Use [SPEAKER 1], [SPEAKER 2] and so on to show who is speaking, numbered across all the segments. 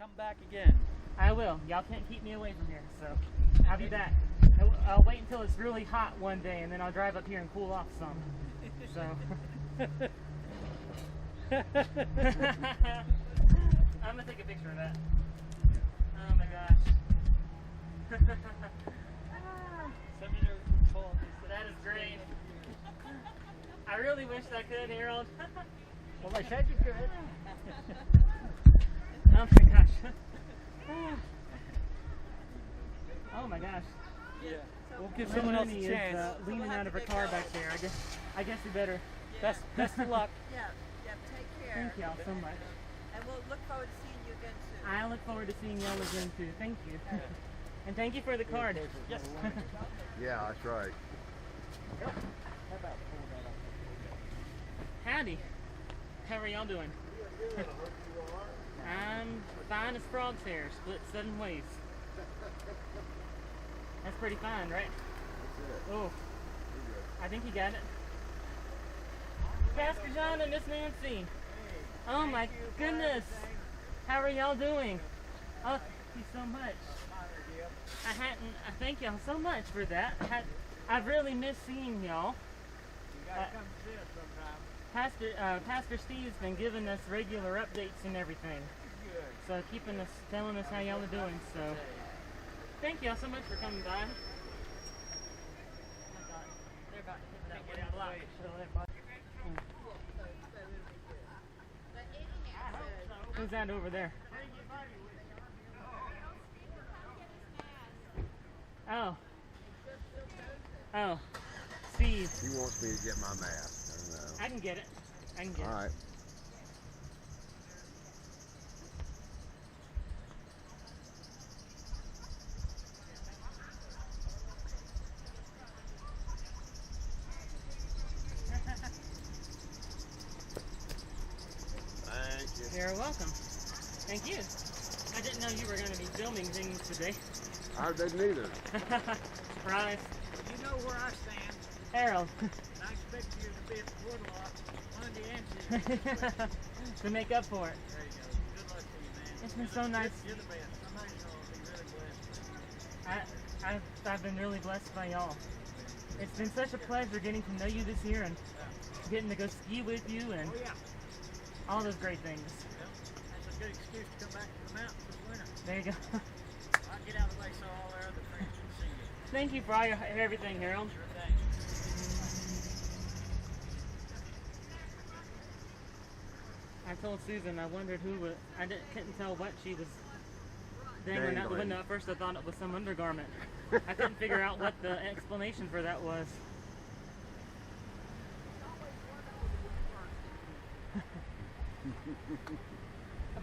[SPEAKER 1] come back again.
[SPEAKER 2] I will. Y'all can't keep me away from here, so I'll be back. I'll wait until it's really hot one day, and then I'll drive up here and cool off some. So. I'm gonna take a picture of that. Oh my gosh. That is great. I really wish I could, Harold.
[SPEAKER 3] Well, I said you could.
[SPEAKER 2] Oh my gosh. Oh my gosh.
[SPEAKER 1] Yeah. We'll give someone else a chance.
[SPEAKER 2] Is leaning out of her car back there. I guess we better.
[SPEAKER 1] Best of luck.
[SPEAKER 4] Yeah, take care.
[SPEAKER 2] Thank y'all so much.
[SPEAKER 4] And we'll look forward to seeing you again soon.
[SPEAKER 2] I look forward to seeing y'all again too. Thank you. And thank you for the card.
[SPEAKER 1] Yes.
[SPEAKER 3] Yeah, that's right.
[SPEAKER 2] Howdy. How are y'all doing? I'm fine as frog's hair, split 7 ways. That's pretty fine, right? Oh, I think you got it. Pastor John and Miss Nancy. Oh my goodness. How are y'all doing? Oh, thank you so much. I thank y'all so much for that. I've really missed seeing y'all.
[SPEAKER 3] You gotta come see us sometime.
[SPEAKER 2] Pastor Steve's been giving us regular updates and everything.
[SPEAKER 3] Good.
[SPEAKER 2] So telling us how y'all are doing. So thank y'all so much for coming by. They're about to hit that wooden block. Who's that over there? Oh. Oh. Steve.
[SPEAKER 3] He wants me to get my mask.
[SPEAKER 2] I can get it.
[SPEAKER 3] All right. Thank you.
[SPEAKER 2] You're welcome. Thank you. I didn't know you were going to be filming things today.
[SPEAKER 3] I didn't either.
[SPEAKER 2] Surprise.
[SPEAKER 5] You know where I stand.
[SPEAKER 2] Harold.
[SPEAKER 5] And I expect you to be at the woodlot Monday and Tuesday.
[SPEAKER 2] To make up for it.
[SPEAKER 5] There you go. Good luck to you, man.
[SPEAKER 2] It's been so nice.
[SPEAKER 5] You're the best. Somebody's going to be really blessed.
[SPEAKER 2] I've been really blessed by y'all. It's been such a pleasure getting to know you this year and getting to go ski with you and
[SPEAKER 5] Oh, yeah.
[SPEAKER 2] all those great things.
[SPEAKER 5] Well, that's a good excuse to come back to the mountains this winter.
[SPEAKER 2] There you go.
[SPEAKER 5] I'll get out of the way so all our other friends can see you.
[SPEAKER 2] Thank you for all your everything, Harold.
[SPEAKER 5] Sure thing.
[SPEAKER 2] I told Susan I wondered who was. Couldn't tell what she was dangling out the
[SPEAKER 3] Dangling.
[SPEAKER 2] window. At first I thought it was some undergarment. I couldn't figure out what the explanation for that was.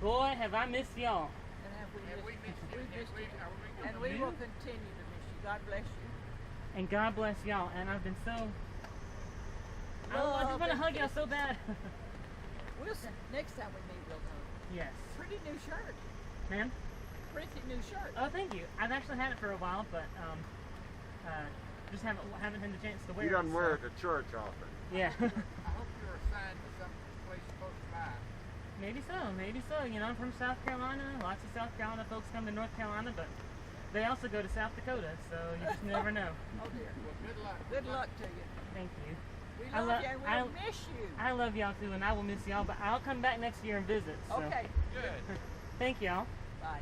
[SPEAKER 2] Boy, have I missed y'all.
[SPEAKER 4] And we will continue to miss you. God bless you.
[SPEAKER 2] And God bless y'all. And I've been so. I just want to hug y'all so bad.
[SPEAKER 4] Next time we meet, we'll hug.
[SPEAKER 2] Yes.
[SPEAKER 4] Pretty new shirt.
[SPEAKER 2] Ma'am?
[SPEAKER 4] Pretty new shirt.
[SPEAKER 2] Oh, thank you. I've actually had it for a while, but just haven't had the chance to wear
[SPEAKER 3] He
[SPEAKER 2] it.
[SPEAKER 3] doesn't wear it to church often.
[SPEAKER 2] Yeah.
[SPEAKER 5] I hope you're assigned to some place close by.
[SPEAKER 2] Maybe so. You know, I'm from South Carolina. Lots of South Carolina folks come to North Carolina, but they also go to South Dakota, so you just never know.
[SPEAKER 5] Oh, dear. Well, good luck.
[SPEAKER 4] Good luck to you.
[SPEAKER 2] Thank you.
[SPEAKER 4] We
[SPEAKER 2] I
[SPEAKER 4] love
[SPEAKER 2] lo-
[SPEAKER 4] you and
[SPEAKER 2] I-
[SPEAKER 4] we'll miss you.
[SPEAKER 2] I love y'all too, and I will miss y'all, but I'll come back next year and visit. So.
[SPEAKER 4] Okay.
[SPEAKER 5] Good.
[SPEAKER 2] Thank y'all.
[SPEAKER 4] Bye.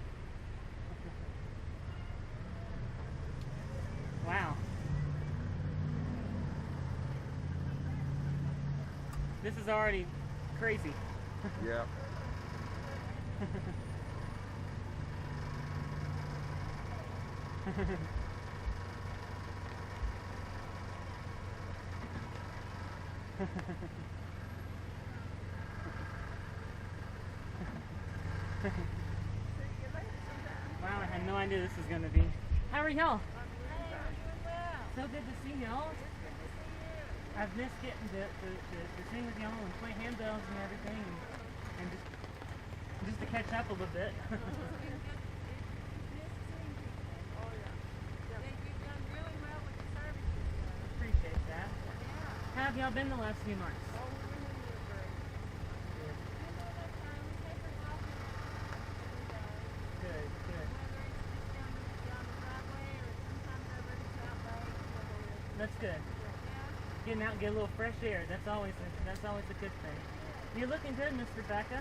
[SPEAKER 2] Wow. This is already crazy.
[SPEAKER 3] Yep.
[SPEAKER 2] Wow, I had no idea this was going to be. How are y'all? So good to see y'all. I've missed getting to sing with y'all and play handbells and everything and just to catch up a little bit. Appreciate that. How have y'all been the last few months? That's good. Getting out and get a little fresh air. That's always a good thing. You're looking good, Mr. Becca.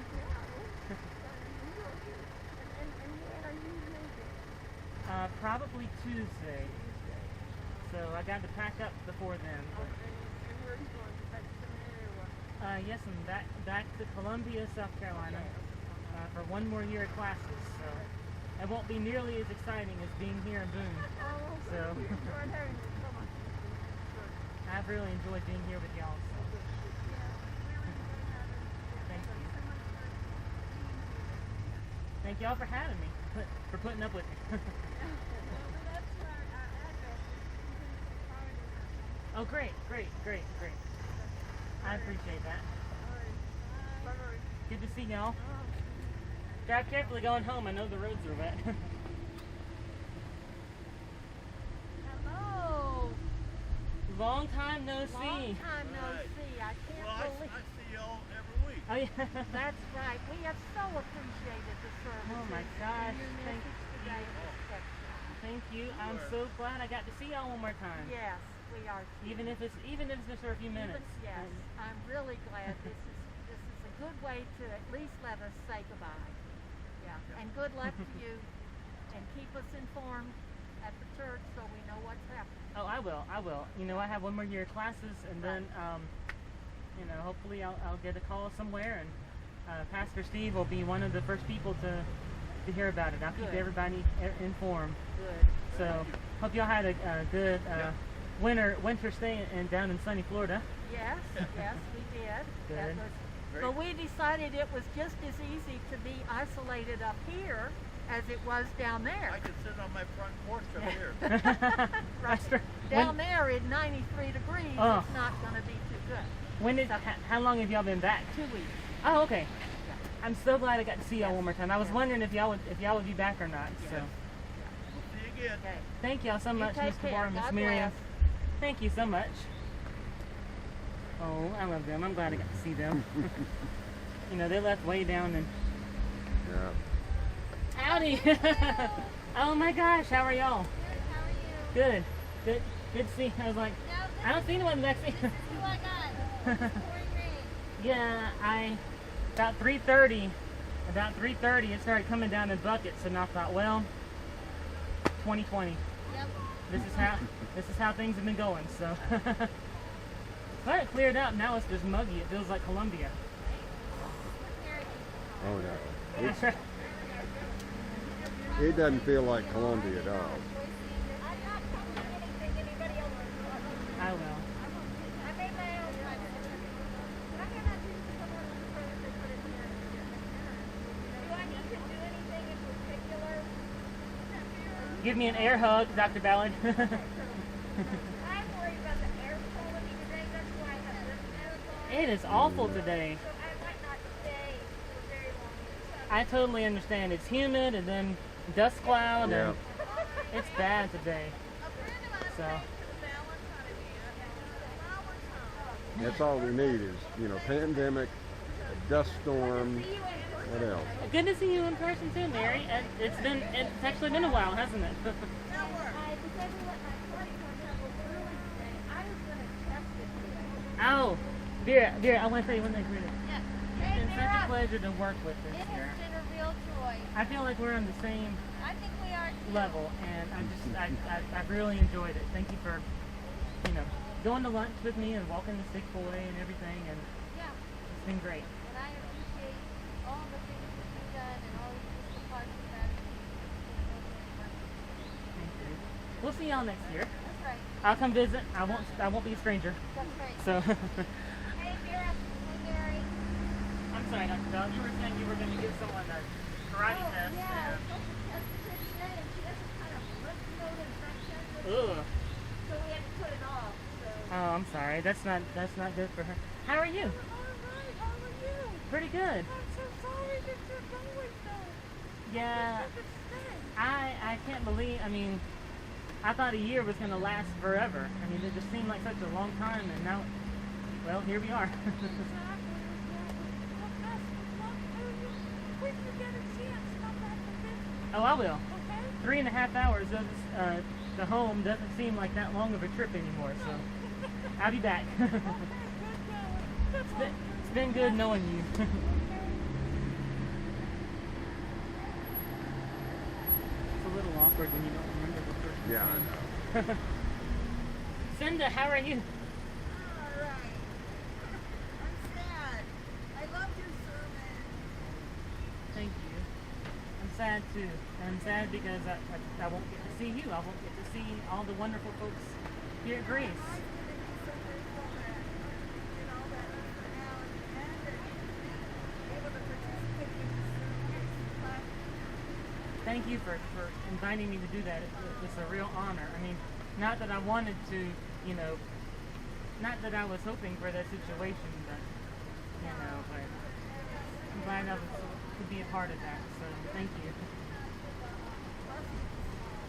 [SPEAKER 2] Probably Tuesday. So I got to pack up before then. Yes, I'm back to Columbia, South Carolina, for one more year of classes. So it won't be nearly as exciting as being here in Boone. So I've really enjoyed being here with y'all. So. Thank you. Thank y'all for having me, for putting up with me. Oh, great. I appreciate that. Good to see y'all. Drive carefully going home. I know the roads are wet.
[SPEAKER 4] Hello.
[SPEAKER 2] Long time no see.
[SPEAKER 4] Long time no see. I can't believe.
[SPEAKER 3] I see y'all every week.
[SPEAKER 2] Oh, yeah.
[SPEAKER 4] That's right. We have so appreciated the service.
[SPEAKER 2] Oh, my gosh.
[SPEAKER 4] Your
[SPEAKER 2] Thank
[SPEAKER 4] message today was exceptional.
[SPEAKER 2] Thank you. I'm so glad I got to see y'all one more time.
[SPEAKER 4] Yes, we are. Too.
[SPEAKER 2] Even if it's just for a few minutes.
[SPEAKER 4] Yes, I'm really glad this is a good way to at least let us say goodbye. Yeah, and good luck to you, and keep us informed at the church so we know what's happening.
[SPEAKER 2] Oh, I will. You know, I have one more year of classes, and then, you know, hopefully I'll get a call somewhere, and Pastor Steve will be one of the first people to hear about it. I'll keep everybody informed.
[SPEAKER 4] Good.
[SPEAKER 2] So, hope y'all had a good winter stay down in sunny Florida.
[SPEAKER 4] Yes, we did.
[SPEAKER 2] Good.
[SPEAKER 4] But we decided it was just as easy to be isolated up here as it was down there.
[SPEAKER 3] I could sit on my front porch up here.
[SPEAKER 4] Right. Down there in 93 degrees, it's not going to be too good.
[SPEAKER 2] How long have y'all been back?
[SPEAKER 4] 2 weeks.
[SPEAKER 2] Oh, okay. I'm so glad I got to see y'all one more time. I was wondering if y'all would be back or not. So.
[SPEAKER 3] We'll see you again.
[SPEAKER 4] Okay.
[SPEAKER 2] Thank y'all so much,
[SPEAKER 4] take
[SPEAKER 2] Mr.
[SPEAKER 4] care.
[SPEAKER 2] Barr and Miss
[SPEAKER 4] God
[SPEAKER 2] Miriam.
[SPEAKER 4] bless.
[SPEAKER 2] Thank you so much. Oh, I love them. I'm glad I got to see them. You know, they left way down and.
[SPEAKER 6] Yeah.
[SPEAKER 2] Howdy! Oh my gosh, how are y'all?
[SPEAKER 7] Good, how are you?
[SPEAKER 2] Good to see. I was like, I don't see anyone next to me.
[SPEAKER 7] This is who I got. Pouring rain.
[SPEAKER 2] Yeah, about 3:30, it started coming down in buckets, and I thought, well, 2020.
[SPEAKER 7] Yep.
[SPEAKER 2] This is how things have been going. So, but it cleared up. Now it's just muggy. It feels like Columbia.
[SPEAKER 6] Oh no.
[SPEAKER 2] That's right.
[SPEAKER 6] It doesn't feel like Columbia at all.
[SPEAKER 7] I'm not telling anything anybody else wants.
[SPEAKER 2] I will.
[SPEAKER 7] I made my own time. I cannot do someone on the front if they put it here. Do I need to do anything in particular?
[SPEAKER 2] Give me an air hug, Dr. Ballard.
[SPEAKER 7] I'm worried about the air quality today. That's why I have this mask on.
[SPEAKER 2] It is awful today.
[SPEAKER 7] So I might not stay for very long.
[SPEAKER 2] I totally understand. It's humid, and then dust cloud,
[SPEAKER 6] Yeah.
[SPEAKER 2] and it's bad today. So.
[SPEAKER 6] That's all we need is, pandemic, a dust storm, what else?
[SPEAKER 2] Good to see you in person too, Mary. It's actually been a while, hasn't it?
[SPEAKER 7] Because we let my party come in early today, I was going to test it today.
[SPEAKER 2] Oh, Vera, I want to tell you one thing.
[SPEAKER 7] Yeah.
[SPEAKER 2] It's been such a pleasure to work with
[SPEAKER 7] It
[SPEAKER 2] this
[SPEAKER 7] has
[SPEAKER 2] year.
[SPEAKER 7] been a real joy.
[SPEAKER 2] I feel like we're on the same
[SPEAKER 7] I think we are too.
[SPEAKER 2] level, and I've really enjoyed it. Thank you for, going to lunch with me and walking the sick boy and everything, and
[SPEAKER 7] Yeah.
[SPEAKER 2] it's been great.
[SPEAKER 7] And I appreciate all the things that you've done and all the parts of that.
[SPEAKER 2] Thank you. We'll see y'all next year.
[SPEAKER 7] That's right.
[SPEAKER 2] I'll come visit. I won't be a stranger.
[SPEAKER 7] That's right.
[SPEAKER 2] So.
[SPEAKER 7] Hey, Vera. Hey, Mary.
[SPEAKER 2] I'm sorry, Dr. Bell. You were saying you were going to give someone a karate test.
[SPEAKER 7] Yeah, I was supposed to test her today, and she doesn't kind of lymph node infection.
[SPEAKER 2] Ugh.
[SPEAKER 7] So we had to put it off. So.
[SPEAKER 2] Oh, I'm sorry. That's not good for her. How are you?
[SPEAKER 4] All right, how are you?
[SPEAKER 2] Pretty good.
[SPEAKER 4] I'm so sorry that you're going though.
[SPEAKER 2] Yeah,
[SPEAKER 4] You should stay.
[SPEAKER 2] I can't believe. I mean, I thought a year was going to last forever. I mean, it just seemed like such a long time, and now, well, here we are.
[SPEAKER 4] Exactly. Well, best of luck to you. When you get a chance, come back and visit,
[SPEAKER 2] Oh, I will.
[SPEAKER 4] okay?
[SPEAKER 2] 3.5 hours. to home doesn't seem like that long of a trip anymore, so I'll be back. It's been good knowing you. It's a little awkward when you don't remember the person's
[SPEAKER 6] Yeah,
[SPEAKER 2] name.
[SPEAKER 6] I know.
[SPEAKER 2] Cinda, how are you?
[SPEAKER 7] Alright. I'm sad. I loved your sermon.
[SPEAKER 2] Thank you. I'm sad too. And I'm sad because I won't get to see you. I won't get to see all the wonderful folks here at Grace.
[SPEAKER 7] I feel so grateful that, you know, that now and then that you're able to participate in the service class.
[SPEAKER 2] Thank you for inviting me to do that. It's a real honor. I mean, not that I wanted to, you know, not that I was hoping for that situation, but, you know, but I'm glad I was to be a part of that. So thank you.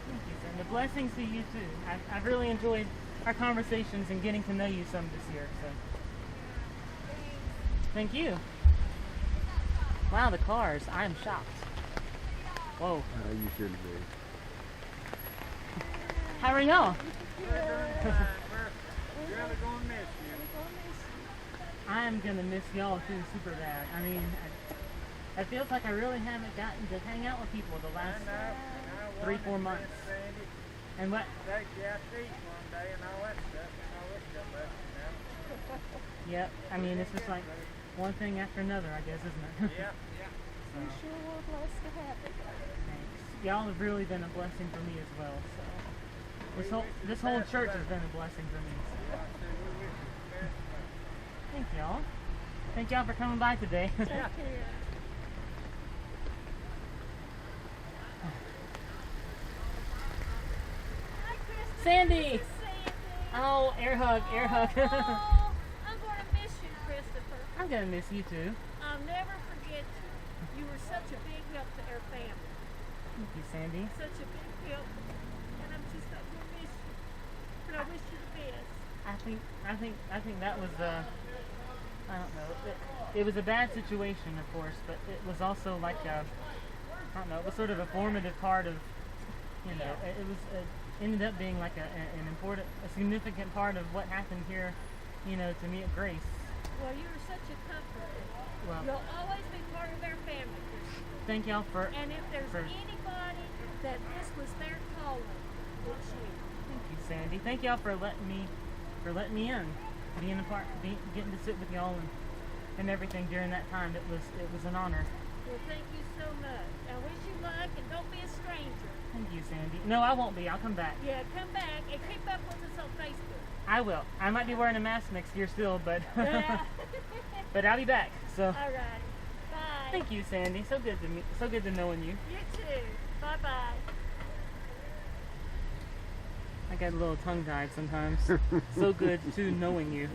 [SPEAKER 2] Thank you, and the blessings to you too. I've really enjoyed our conversations and getting to know you some this year. So thank you. Wow, the cars. I am shocked. Whoa.
[SPEAKER 6] You shouldn't be.
[SPEAKER 2] How are y'all?
[SPEAKER 5] We're really gonna miss you.
[SPEAKER 2] I am gonna miss y'all too, super bad. I mean, it feels like I really haven't gotten to hang out with people the last 3-4 months. And what?
[SPEAKER 5] Take you out to eat one day and all that stuff. And all this stuff left now.
[SPEAKER 2] Yep. I mean, it's just like one thing after another, I guess, isn't it?
[SPEAKER 5] Yeah.
[SPEAKER 2] So,
[SPEAKER 7] Sure we're blessed to have it.
[SPEAKER 2] thanks. Y'all have really been a blessing for me as well. So this whole church has been a blessing for me. So. Thank y'all. Thank y'all for coming by today. Sandy! Oh, air hug, air hug.
[SPEAKER 8] Oh, I'm going to miss you, Christopher.
[SPEAKER 2] I'm gonna miss you too.
[SPEAKER 8] I'll never forget you. You were such a big help to our family.
[SPEAKER 2] Thank you, Sandy.
[SPEAKER 8] Such a big help. And I'm just not going to miss you. But I wish you the best.
[SPEAKER 2] I think that was I don't know. It was a bad situation, of course, but it was also like I don't know. It was sort of a formative part of, you know. It was ended up being like an important, a significant part of what happened here, you know, to me at Grace.
[SPEAKER 8] Well, you were such a comfort.
[SPEAKER 2] Well,
[SPEAKER 8] You'll always be part of our family, Christopher.
[SPEAKER 2] thank y'all for.
[SPEAKER 8] And if there's
[SPEAKER 2] for-
[SPEAKER 8] anybody that this was their calling, it's you.
[SPEAKER 2] Thank you, Sandy. Thank y'all for letting me in, getting to sit with y'all and everything during that time. It was an honor.
[SPEAKER 8] Well, thank you so much. I wish you luck and don't be a stranger.
[SPEAKER 2] Thank you, Sandy. No, I won't be. I'll come back.
[SPEAKER 8] Yeah, come back and keep up with us on Facebook.
[SPEAKER 2] I will. I might be wearing a mask next year still, but
[SPEAKER 8] Yeah.
[SPEAKER 2] but I'll be back. So
[SPEAKER 8] All right. Bye.
[SPEAKER 2] thank you, Sandy. So good to knowing you.
[SPEAKER 8] You too. Bye-bye.
[SPEAKER 2] I get a little tongue-tied sometimes. So good to knowing you.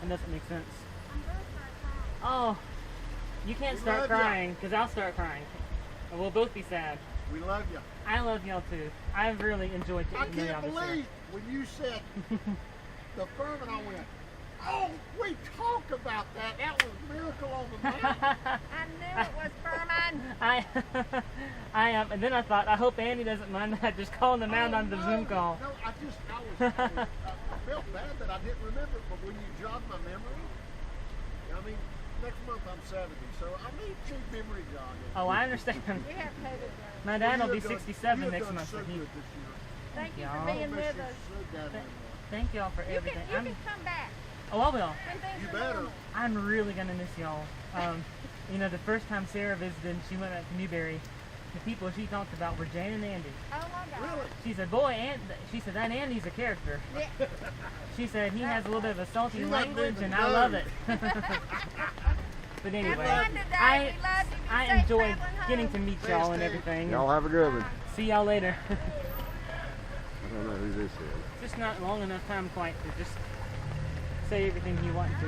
[SPEAKER 2] That doesn't make sense. Oh, you can't start
[SPEAKER 3] love ya.
[SPEAKER 2] crying because I'll start crying. And we'll both be sad.
[SPEAKER 3] We love you.
[SPEAKER 2] I love y'all too. I've really enjoyed
[SPEAKER 3] I
[SPEAKER 2] getting to know y'all
[SPEAKER 3] can't
[SPEAKER 2] this year.
[SPEAKER 3] believe when you said the firm, and I went, oh, we talked about that. That was Miracle on the Mountain.
[SPEAKER 7] I knew it was Furman.
[SPEAKER 2] I am, and then I thought, I hope Andy doesn't mind that I just calling them out on the Zoom call.
[SPEAKER 3] No, I felt bad that I didn't remember it, but when you jogged my memory, I mean, next month I'm 70, so I need to memory jogging.
[SPEAKER 2] Oh, I understand.
[SPEAKER 7] We have COVID though.
[SPEAKER 2] My dad will be
[SPEAKER 3] You have done-
[SPEAKER 2] 67
[SPEAKER 3] you have
[SPEAKER 2] next
[SPEAKER 3] done
[SPEAKER 2] month.
[SPEAKER 3] So
[SPEAKER 2] So
[SPEAKER 3] good this year.
[SPEAKER 7] Thank you
[SPEAKER 2] y'all.
[SPEAKER 7] for being
[SPEAKER 3] Miss
[SPEAKER 7] with
[SPEAKER 3] you
[SPEAKER 7] us.
[SPEAKER 3] so goddamn much.
[SPEAKER 2] Thank y'all for
[SPEAKER 7] You
[SPEAKER 2] everything.
[SPEAKER 7] can come back
[SPEAKER 2] Oh, I will.
[SPEAKER 7] when things
[SPEAKER 3] You
[SPEAKER 7] are
[SPEAKER 3] better.
[SPEAKER 7] normal.
[SPEAKER 2] I'm really gonna miss y'all. You know, the first time Sarah visited, she went up to Newberry. The people she talked about were Jane and Andy.
[SPEAKER 7] Oh my God.
[SPEAKER 3] Really?
[SPEAKER 2] She said, "Boy, she said that Andy's a character."
[SPEAKER 7] Yeah.
[SPEAKER 2] She said he has a little bit of a salty
[SPEAKER 3] She let me
[SPEAKER 2] language, and I
[SPEAKER 3] know.
[SPEAKER 2] love it. But
[SPEAKER 7] Have
[SPEAKER 2] anyway,
[SPEAKER 7] fun today.
[SPEAKER 2] I
[SPEAKER 7] We love you. Be
[SPEAKER 2] I
[SPEAKER 7] safe
[SPEAKER 2] enjoyed
[SPEAKER 7] traveling
[SPEAKER 2] getting
[SPEAKER 7] home.
[SPEAKER 2] to meet
[SPEAKER 3] Thanks,
[SPEAKER 2] y'all and
[SPEAKER 3] Dave.
[SPEAKER 2] everything.
[SPEAKER 6] Y'all have a good one.
[SPEAKER 2] See y'all later.
[SPEAKER 6] I don't know who this is.
[SPEAKER 2] Just not long enough time quite to just say everything you want to.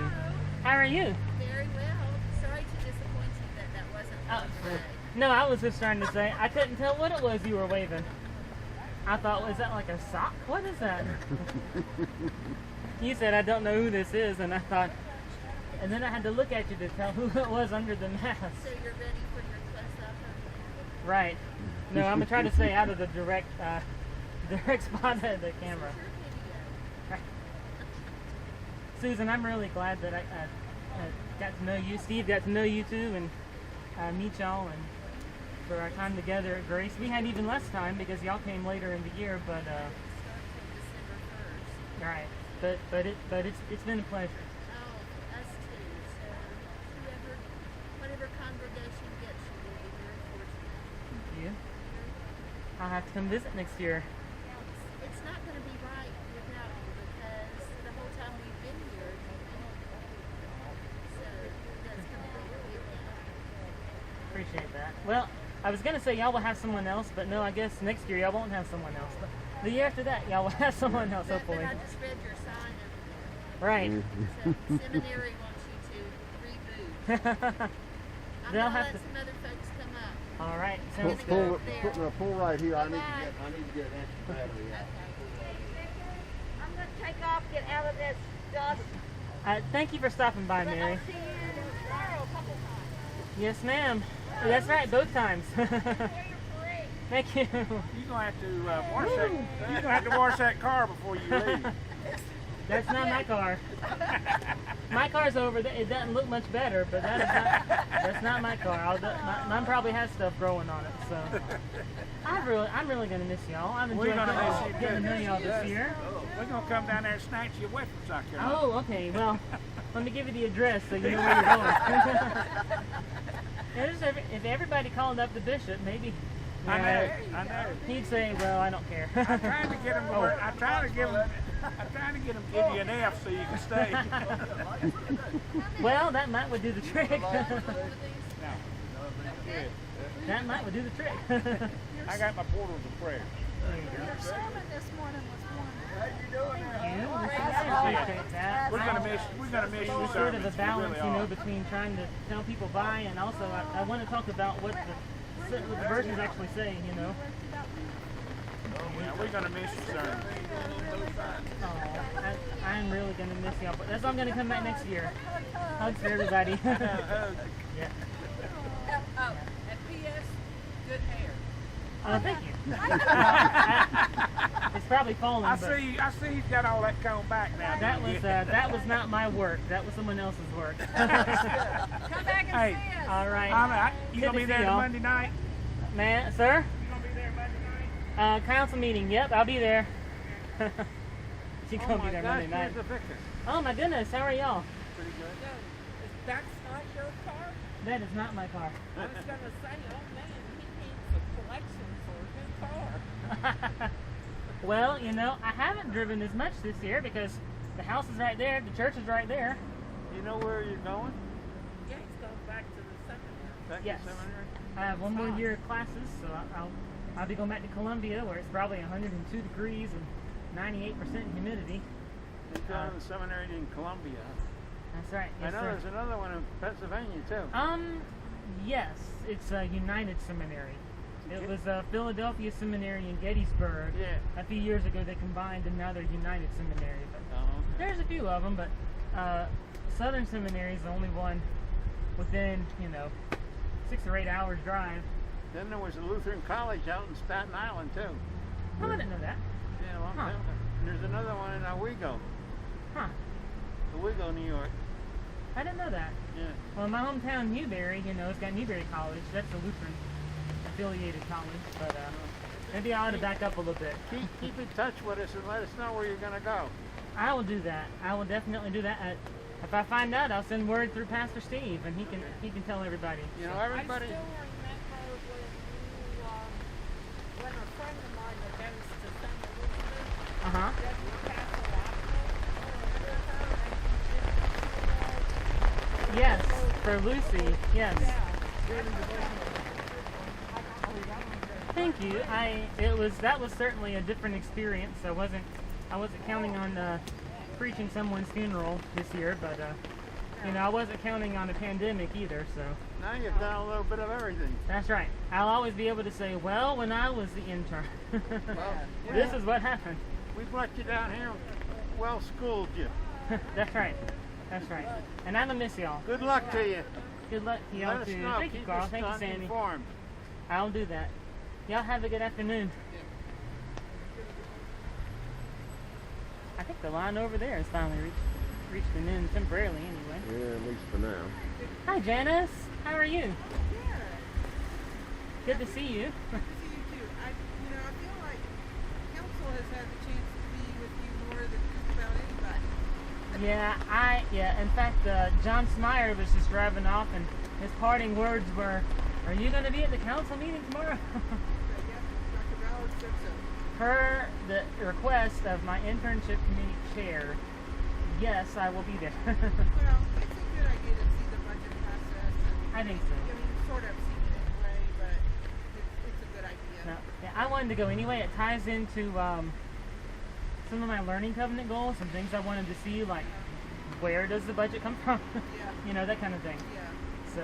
[SPEAKER 2] How are you?
[SPEAKER 9] Very well. Sorry to disappoint you that that wasn't on today.
[SPEAKER 2] No, I was just trying to say, I couldn't tell what it was you were waving. I thought, was that like a sock? What is that? You said, I don't know who this is, and I thought, and then I had to look at you to tell who it was under the mask.
[SPEAKER 9] So you're ready for your close-up?
[SPEAKER 2] Right. No, I'm going to try to stay out of the direct spot of the camera. Susan, I'm really glad that I got to know you. Steve got to know you too, and meet y'all, and for our time together at Grace. We had even less time because y'all came later in the year, but right. But it's been a pleasure.
[SPEAKER 9] Oh, us too. So whatever congregation gets you, we'll be very fortunate.
[SPEAKER 2] Thank you. I'll have to come visit next year.
[SPEAKER 9] It's not going to be right without you because the whole time we've been here, you've been here. So that's going to be a big deal.
[SPEAKER 2] Appreciate that. Well, I was gonna say y'all will have someone else, but no, I guess next year y'all won't have someone else. But the year after that, y'all will have someone else, hopefully.
[SPEAKER 9] But I just read your sign over there.
[SPEAKER 2] Right.
[SPEAKER 9] So seminary wants you to reboot. I'm
[SPEAKER 2] They'll
[SPEAKER 9] gonna
[SPEAKER 2] have
[SPEAKER 9] let
[SPEAKER 2] to.
[SPEAKER 9] some other folks come up.
[SPEAKER 2] All right.
[SPEAKER 3] Pull,
[SPEAKER 2] Sounds
[SPEAKER 3] pull,
[SPEAKER 2] good.
[SPEAKER 3] pull right here. I need to
[SPEAKER 9] Bye-bye.
[SPEAKER 3] get an extra battery out.
[SPEAKER 7] I'm gonna take off, get out of this dust.
[SPEAKER 2] Thank you for stopping by,
[SPEAKER 7] But
[SPEAKER 2] Mary.
[SPEAKER 7] I'll see you tomorrow a couple times.
[SPEAKER 2] Yes, ma'am. That's right, both times.
[SPEAKER 7] Enjoy your parade.
[SPEAKER 2] Thank you.
[SPEAKER 5] You're gonna have to wash that. You're gonna have to wash that car before you leave.
[SPEAKER 2] That's not my car. My car's over there. It doesn't look much better, but that's not my car. Mine probably has stuff growing on it. So I'm really gonna miss y'all. I've
[SPEAKER 5] We're
[SPEAKER 2] enjoyed
[SPEAKER 5] gonna miss you
[SPEAKER 2] getting to know
[SPEAKER 5] too.
[SPEAKER 2] y'all this year.
[SPEAKER 5] We're gonna come down there and snatch you away from South Carolina.
[SPEAKER 2] Oh, okay. Well, let me give you the address so you know where you're going. If everybody called up the bishop, maybe.
[SPEAKER 5] I know.
[SPEAKER 2] He'd say, "Well, I don't care."
[SPEAKER 5] I'm trying to get him. I'm trying to give him. I'm trying to get him to give you an F so you can stay.
[SPEAKER 2] Well, that might would do the trick.
[SPEAKER 5] No.
[SPEAKER 2] That might would do the trick.
[SPEAKER 5] I got my portals of prayer.
[SPEAKER 8] Your sermon this morning was wonderful.
[SPEAKER 2] I appreciate that.
[SPEAKER 5] We're gonna miss you.
[SPEAKER 2] It's sort of a balance, between trying to tell people by and also I want to talk about what the verses actually say,
[SPEAKER 5] Yeah, we're gonna miss you, sir.
[SPEAKER 2] Oh, I'm really going to miss y'all. But that's why I'm going to come back next year. Hugs for everybody. Yeah.
[SPEAKER 9] Oh, and P.S. Good hair.
[SPEAKER 2] Thank you. It's probably falling.
[SPEAKER 5] I
[SPEAKER 2] but
[SPEAKER 5] see he's got all that comb back now.
[SPEAKER 2] that was not my work. That was someone else's work.
[SPEAKER 9] Come back and
[SPEAKER 5] Hey,
[SPEAKER 9] see us.
[SPEAKER 2] All right.
[SPEAKER 5] You
[SPEAKER 2] Good
[SPEAKER 5] gonna
[SPEAKER 2] to
[SPEAKER 5] be
[SPEAKER 2] see
[SPEAKER 5] there
[SPEAKER 2] y'all.
[SPEAKER 5] Monday night?
[SPEAKER 2] Man, sir?
[SPEAKER 5] You gonna be there Monday night?
[SPEAKER 2] Council meeting. Yep, I'll be there. She's
[SPEAKER 5] Oh
[SPEAKER 2] gonna be
[SPEAKER 5] my
[SPEAKER 2] there
[SPEAKER 5] gosh,
[SPEAKER 2] Monday night.
[SPEAKER 5] here's the vicar.
[SPEAKER 2] Oh my goodness, how are y'all?
[SPEAKER 5] Pretty good.
[SPEAKER 8] That's not your car?
[SPEAKER 2] That is not my car.
[SPEAKER 8] I was going to say, oh man, he needs a collection for his car.
[SPEAKER 2] Well, I haven't driven as much this year because the house is right there, the church is right there.
[SPEAKER 5] You know where you're going?
[SPEAKER 8] Yeah, he's going back to the seminary.
[SPEAKER 5] Back
[SPEAKER 2] Yes.
[SPEAKER 5] to seminary?
[SPEAKER 2] I have one more year of classes, so I'll be going back to Columbia where it's probably 102 degrees and 98% humidity.
[SPEAKER 5] He's going to the seminary in Columbia.
[SPEAKER 2] That's right.
[SPEAKER 5] I
[SPEAKER 2] Yes,
[SPEAKER 5] know
[SPEAKER 2] sir.
[SPEAKER 5] there's another one in Pennsylvania too.
[SPEAKER 2] Yes, it's a United Seminary. It
[SPEAKER 5] Yeah.
[SPEAKER 2] was Philadelphia Seminary in Gettysburg.
[SPEAKER 5] Yeah.
[SPEAKER 2] A few years ago they combined and now they're United Seminary. But there's a few of them, but Southern Seminary is the only one within, 6 or 8 hours drive.
[SPEAKER 5] Then there was a Lutheran College out in Staten Island too.
[SPEAKER 2] Oh, I didn't know that.
[SPEAKER 5] Yeah, a long
[SPEAKER 2] Huh.
[SPEAKER 5] time ago. And there's another one in Owego,
[SPEAKER 2] Huh.
[SPEAKER 5] New York.
[SPEAKER 2] I didn't know that.
[SPEAKER 5] Yeah.
[SPEAKER 2] Well, my hometown, Newberry, it's got Newberry College. That's a Lutheran affiliated college, but maybe I ought to back up a little bit.
[SPEAKER 5] Keep in touch with us and let us know where you're going to go.
[SPEAKER 2] I will do that. I will definitely do that. If I find out, I'll send word through Pastor Steve, and he can tell everybody.
[SPEAKER 5] You know,
[SPEAKER 8] I
[SPEAKER 5] everybody.
[SPEAKER 8] still remember when a friend of mine that goes to St. Elizabeth,
[SPEAKER 2] Uh-huh.
[SPEAKER 8] Debbie Castle,
[SPEAKER 2] Yes, for Lucy. Yes. Thank you. That was certainly a different experience. I wasn't counting on preaching someone's funeral this year, but I wasn't counting on a pandemic either. So
[SPEAKER 5] Now you've done a little bit of everything.
[SPEAKER 2] that's right. I'll always be able to say, well, when I was the intern, this is what happened.
[SPEAKER 5] We've let you down here, well schooled you.
[SPEAKER 2] That's right. That's right. And I'm gonna miss y'all.
[SPEAKER 5] Good luck to you.
[SPEAKER 2] Good luck to y'all
[SPEAKER 5] Let us
[SPEAKER 2] too.
[SPEAKER 5] know.
[SPEAKER 2] Thank you,
[SPEAKER 5] Keep
[SPEAKER 2] Carl.
[SPEAKER 5] us
[SPEAKER 2] Thank you, Sandy.
[SPEAKER 5] informed.
[SPEAKER 2] I'll do that. Y'all have a good afternoon. I think the line over there has finally reached an end temporarily anyway.
[SPEAKER 6] Yeah, at least for now.
[SPEAKER 2] Hi, Janice. How are you?
[SPEAKER 8] Yeah.
[SPEAKER 2] Good to see you.
[SPEAKER 8] Good to see you too. I feel like council has had the chance to be with you more than just about anybody.
[SPEAKER 2] Yeah. In fact, John Smyer was just driving off, and his parting words were, "Are you going to be at the council meeting tomorrow?"
[SPEAKER 8] Yes, Dr. Ballard said so.
[SPEAKER 2] Per the request of my internship committee chair, yes, I will be there.
[SPEAKER 8] Well, it's a good idea to see the budget process.
[SPEAKER 2] I think so.
[SPEAKER 8] I mean, sort of seen it anyway, but it's a good idea.
[SPEAKER 2] No, yeah, I wanted to go anyway. It ties into some of my learning covenant goals and things I wanted to see, like where does the budget come from?
[SPEAKER 8] Yeah.
[SPEAKER 2] That kind of thing.
[SPEAKER 8] Yeah.
[SPEAKER 2] So,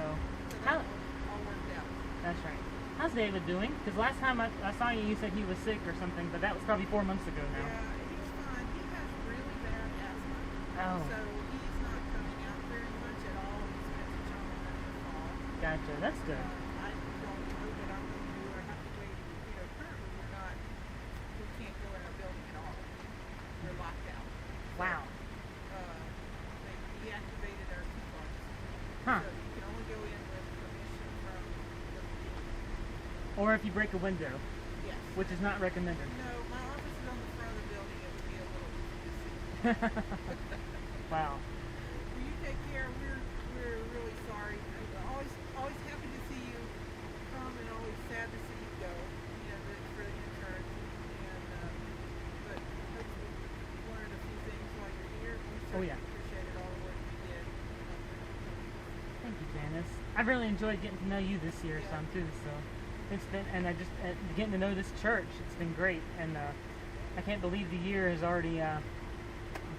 [SPEAKER 8] So
[SPEAKER 2] how?
[SPEAKER 8] that all worked out.
[SPEAKER 2] That's right. How's David doing? Because last time I saw you, you said he was sick or something, but that was probably 4 months ago now.
[SPEAKER 8] Yeah, he's fine. He has really bad asthma.
[SPEAKER 2] Oh.
[SPEAKER 8] So he's not coming out very much at all. He's meant to jump in the fall.
[SPEAKER 2] Gotcha. That's good.
[SPEAKER 8] I don't know that I'm going to do or have to wait. Currently we can't go in our building at all. We're locked out.
[SPEAKER 2] Wow.
[SPEAKER 8] They deactivated our key cards.
[SPEAKER 2] Huh.
[SPEAKER 8] So you can only go in with permission from the
[SPEAKER 2] Or if you break a window,
[SPEAKER 8] yes.
[SPEAKER 2] which is not recommended.
[SPEAKER 8] No, my office is on the front of the building. It would be a little easy to see.
[SPEAKER 2] Wow.
[SPEAKER 8] Will you take care? We're really sorry. Always happy to see you come, and always sad to see you go. For the interns. And but hopefully you learned a few things while you're here. We certainly appreciated all the work you did.
[SPEAKER 2] Thank you, Janice. I've really enjoyed getting to know you this year some too. So it's been, and I just getting to know this church. It's been great, and I can't believe the year is already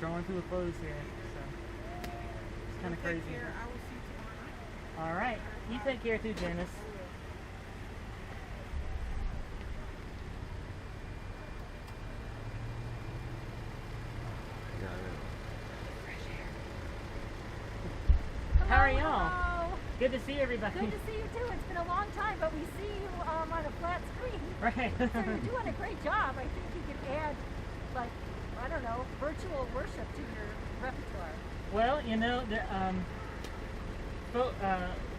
[SPEAKER 2] drawing to a close here. So it's kind of crazy.
[SPEAKER 8] Take care. I will see you tomorrow night.
[SPEAKER 2] All right, you take care too, Janice. How are y'all?
[SPEAKER 7] Hello.
[SPEAKER 2] Good to see everybody.
[SPEAKER 7] Good to see you too. It's been a long time, but we see you on a flat screen.
[SPEAKER 2] Right.
[SPEAKER 7] So you're doing a great job. I think you could add, like, I don't know, virtual worship to your repertoire.
[SPEAKER 2] Well,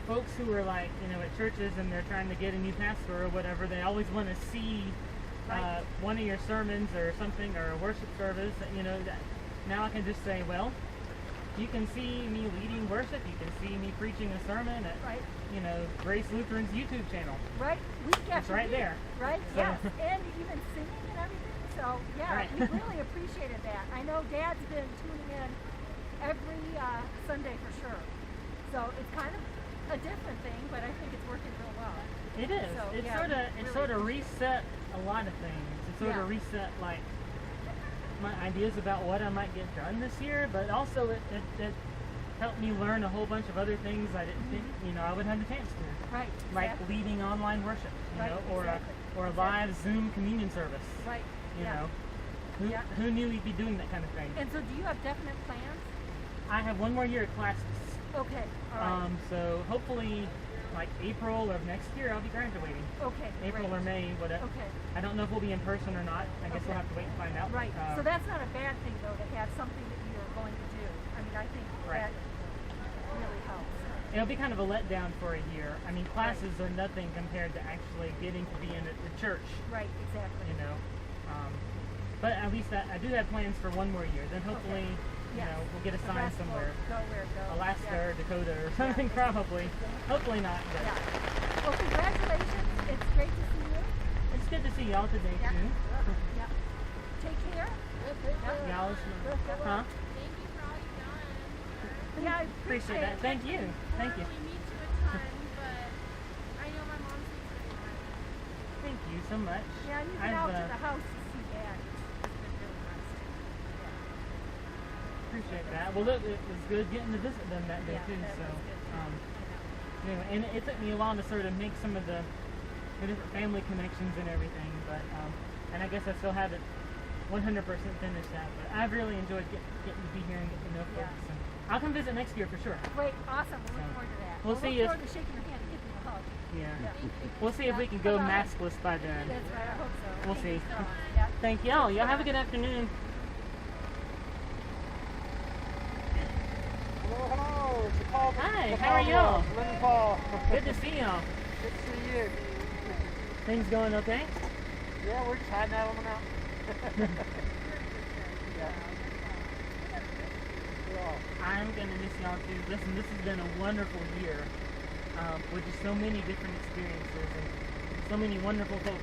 [SPEAKER 2] folks who are like, at churches and they're trying to get a new pastor or whatever, they always want to see one of your sermons or something, or a worship service. That now I can just say, well, you can see me leading worship. You can see me preaching a sermon at, Grace Lutheran's YouTube channel.
[SPEAKER 7] Right? We get
[SPEAKER 2] It's right there.
[SPEAKER 7] Right?
[SPEAKER 2] So-
[SPEAKER 7] Yes. And even singing and everything. So, yeah,
[SPEAKER 2] Right.
[SPEAKER 7] we really appreciated that. I know Dad's been tuning in every Sunday for sure. So it's kind of a different thing, but I think it's working real well.
[SPEAKER 2] It is.
[SPEAKER 7] So,
[SPEAKER 2] It
[SPEAKER 7] yeah,
[SPEAKER 2] sort of reset a lot of things. It sort of reset like my ideas about what I might get done this year, but also it helped me learn a whole bunch of other things I didn't think I would have the chance to.
[SPEAKER 7] Right.
[SPEAKER 2] Like
[SPEAKER 7] Exactly.
[SPEAKER 2] leading online worship,
[SPEAKER 7] Right,
[SPEAKER 2] or
[SPEAKER 7] exactly.
[SPEAKER 2] a live Zoom communion service.
[SPEAKER 7] Right.
[SPEAKER 2] You
[SPEAKER 7] yeah.
[SPEAKER 2] know,
[SPEAKER 7] Yeah.
[SPEAKER 2] who knew we'd be doing that kind of thing?
[SPEAKER 7] And so do you have definite plans?
[SPEAKER 2] I have one more year of classes.
[SPEAKER 7] Okay. All right.
[SPEAKER 2] So hopefully, like April of next year, I'll be graduating.
[SPEAKER 7] Okay.
[SPEAKER 2] April
[SPEAKER 7] great.
[SPEAKER 2] or May, whatever.
[SPEAKER 7] Okay.
[SPEAKER 2] I don't know if we'll be in person or not. I guess we'll
[SPEAKER 7] Okay.
[SPEAKER 2] have to wait and find out.
[SPEAKER 7] Right. So that's not a bad thing, though, to have something that you're going to do. I mean, I think
[SPEAKER 2] Right.
[SPEAKER 7] that really helps.
[SPEAKER 2] It'll be kind of a letdown for a year. I mean, classes are nothing compared to actually getting to be in the church.
[SPEAKER 7] Right. Exactly.
[SPEAKER 2] But at least I do have plans for one more year. Then hopefully,
[SPEAKER 7] Yes.
[SPEAKER 2] we'll get
[SPEAKER 7] The
[SPEAKER 2] assigned
[SPEAKER 7] rest will
[SPEAKER 2] somewhere.
[SPEAKER 7] Go where it goes.
[SPEAKER 2] Alaska
[SPEAKER 7] Yeah.
[SPEAKER 2] or Dakota or something, probably. Hopefully not, but
[SPEAKER 7] Yeah. Well, congratulations. It's great to see you.
[SPEAKER 2] it's good to see y'all today,
[SPEAKER 7] Yeah.
[SPEAKER 2] too.
[SPEAKER 7] Yeah. Take care. Yeah.
[SPEAKER 2] Y'all, huh?
[SPEAKER 9] Thank you for all you've done.
[SPEAKER 7] Yeah, I
[SPEAKER 2] Appreciate that. Thank you. Thank you.
[SPEAKER 9] We meet you a ton, but I know my mom sees everyone.
[SPEAKER 2] Thank you so much.
[SPEAKER 7] Yeah, you've been out to the house to see Dad. It's been really nice.
[SPEAKER 2] Appreciate that. Well, look, it was good getting to visit them that day,
[SPEAKER 7] Yeah,
[SPEAKER 2] too.
[SPEAKER 7] that
[SPEAKER 2] So,
[SPEAKER 7] was good.
[SPEAKER 2] anyway, and it took me a while to sort of make some of the different family connections and everything, but and I guess I still haven't 100% finished that. But I've really enjoyed getting to be here and getting to know
[SPEAKER 7] Yeah.
[SPEAKER 2] folks. And I'll come visit next year for sure.
[SPEAKER 7] Great, awesome. We're looking forward to that.
[SPEAKER 2] We'll see
[SPEAKER 7] look
[SPEAKER 2] if-
[SPEAKER 7] forward to shaking your hand and giving you a hug.
[SPEAKER 2] Yeah.
[SPEAKER 7] Yeah.
[SPEAKER 2] We'll see if we can go maskless by then.
[SPEAKER 7] That's right. I hope so.
[SPEAKER 2] We'll see.
[SPEAKER 7] Yeah.
[SPEAKER 2] Thank y'all. Y'all have a good afternoon.
[SPEAKER 5] Hello. It's Paul.
[SPEAKER 2] Hi, how are y'all?
[SPEAKER 5] Lynn and Paul.
[SPEAKER 2] Good to see y'all.
[SPEAKER 5] Good to see you.
[SPEAKER 2] Things going okay?
[SPEAKER 5] Yeah, we're just hiding out on the mountain. Yeah.
[SPEAKER 2] I'm going to miss y'all too. Listen, this has been a wonderful year with just so many different experiences and so many wonderful folks.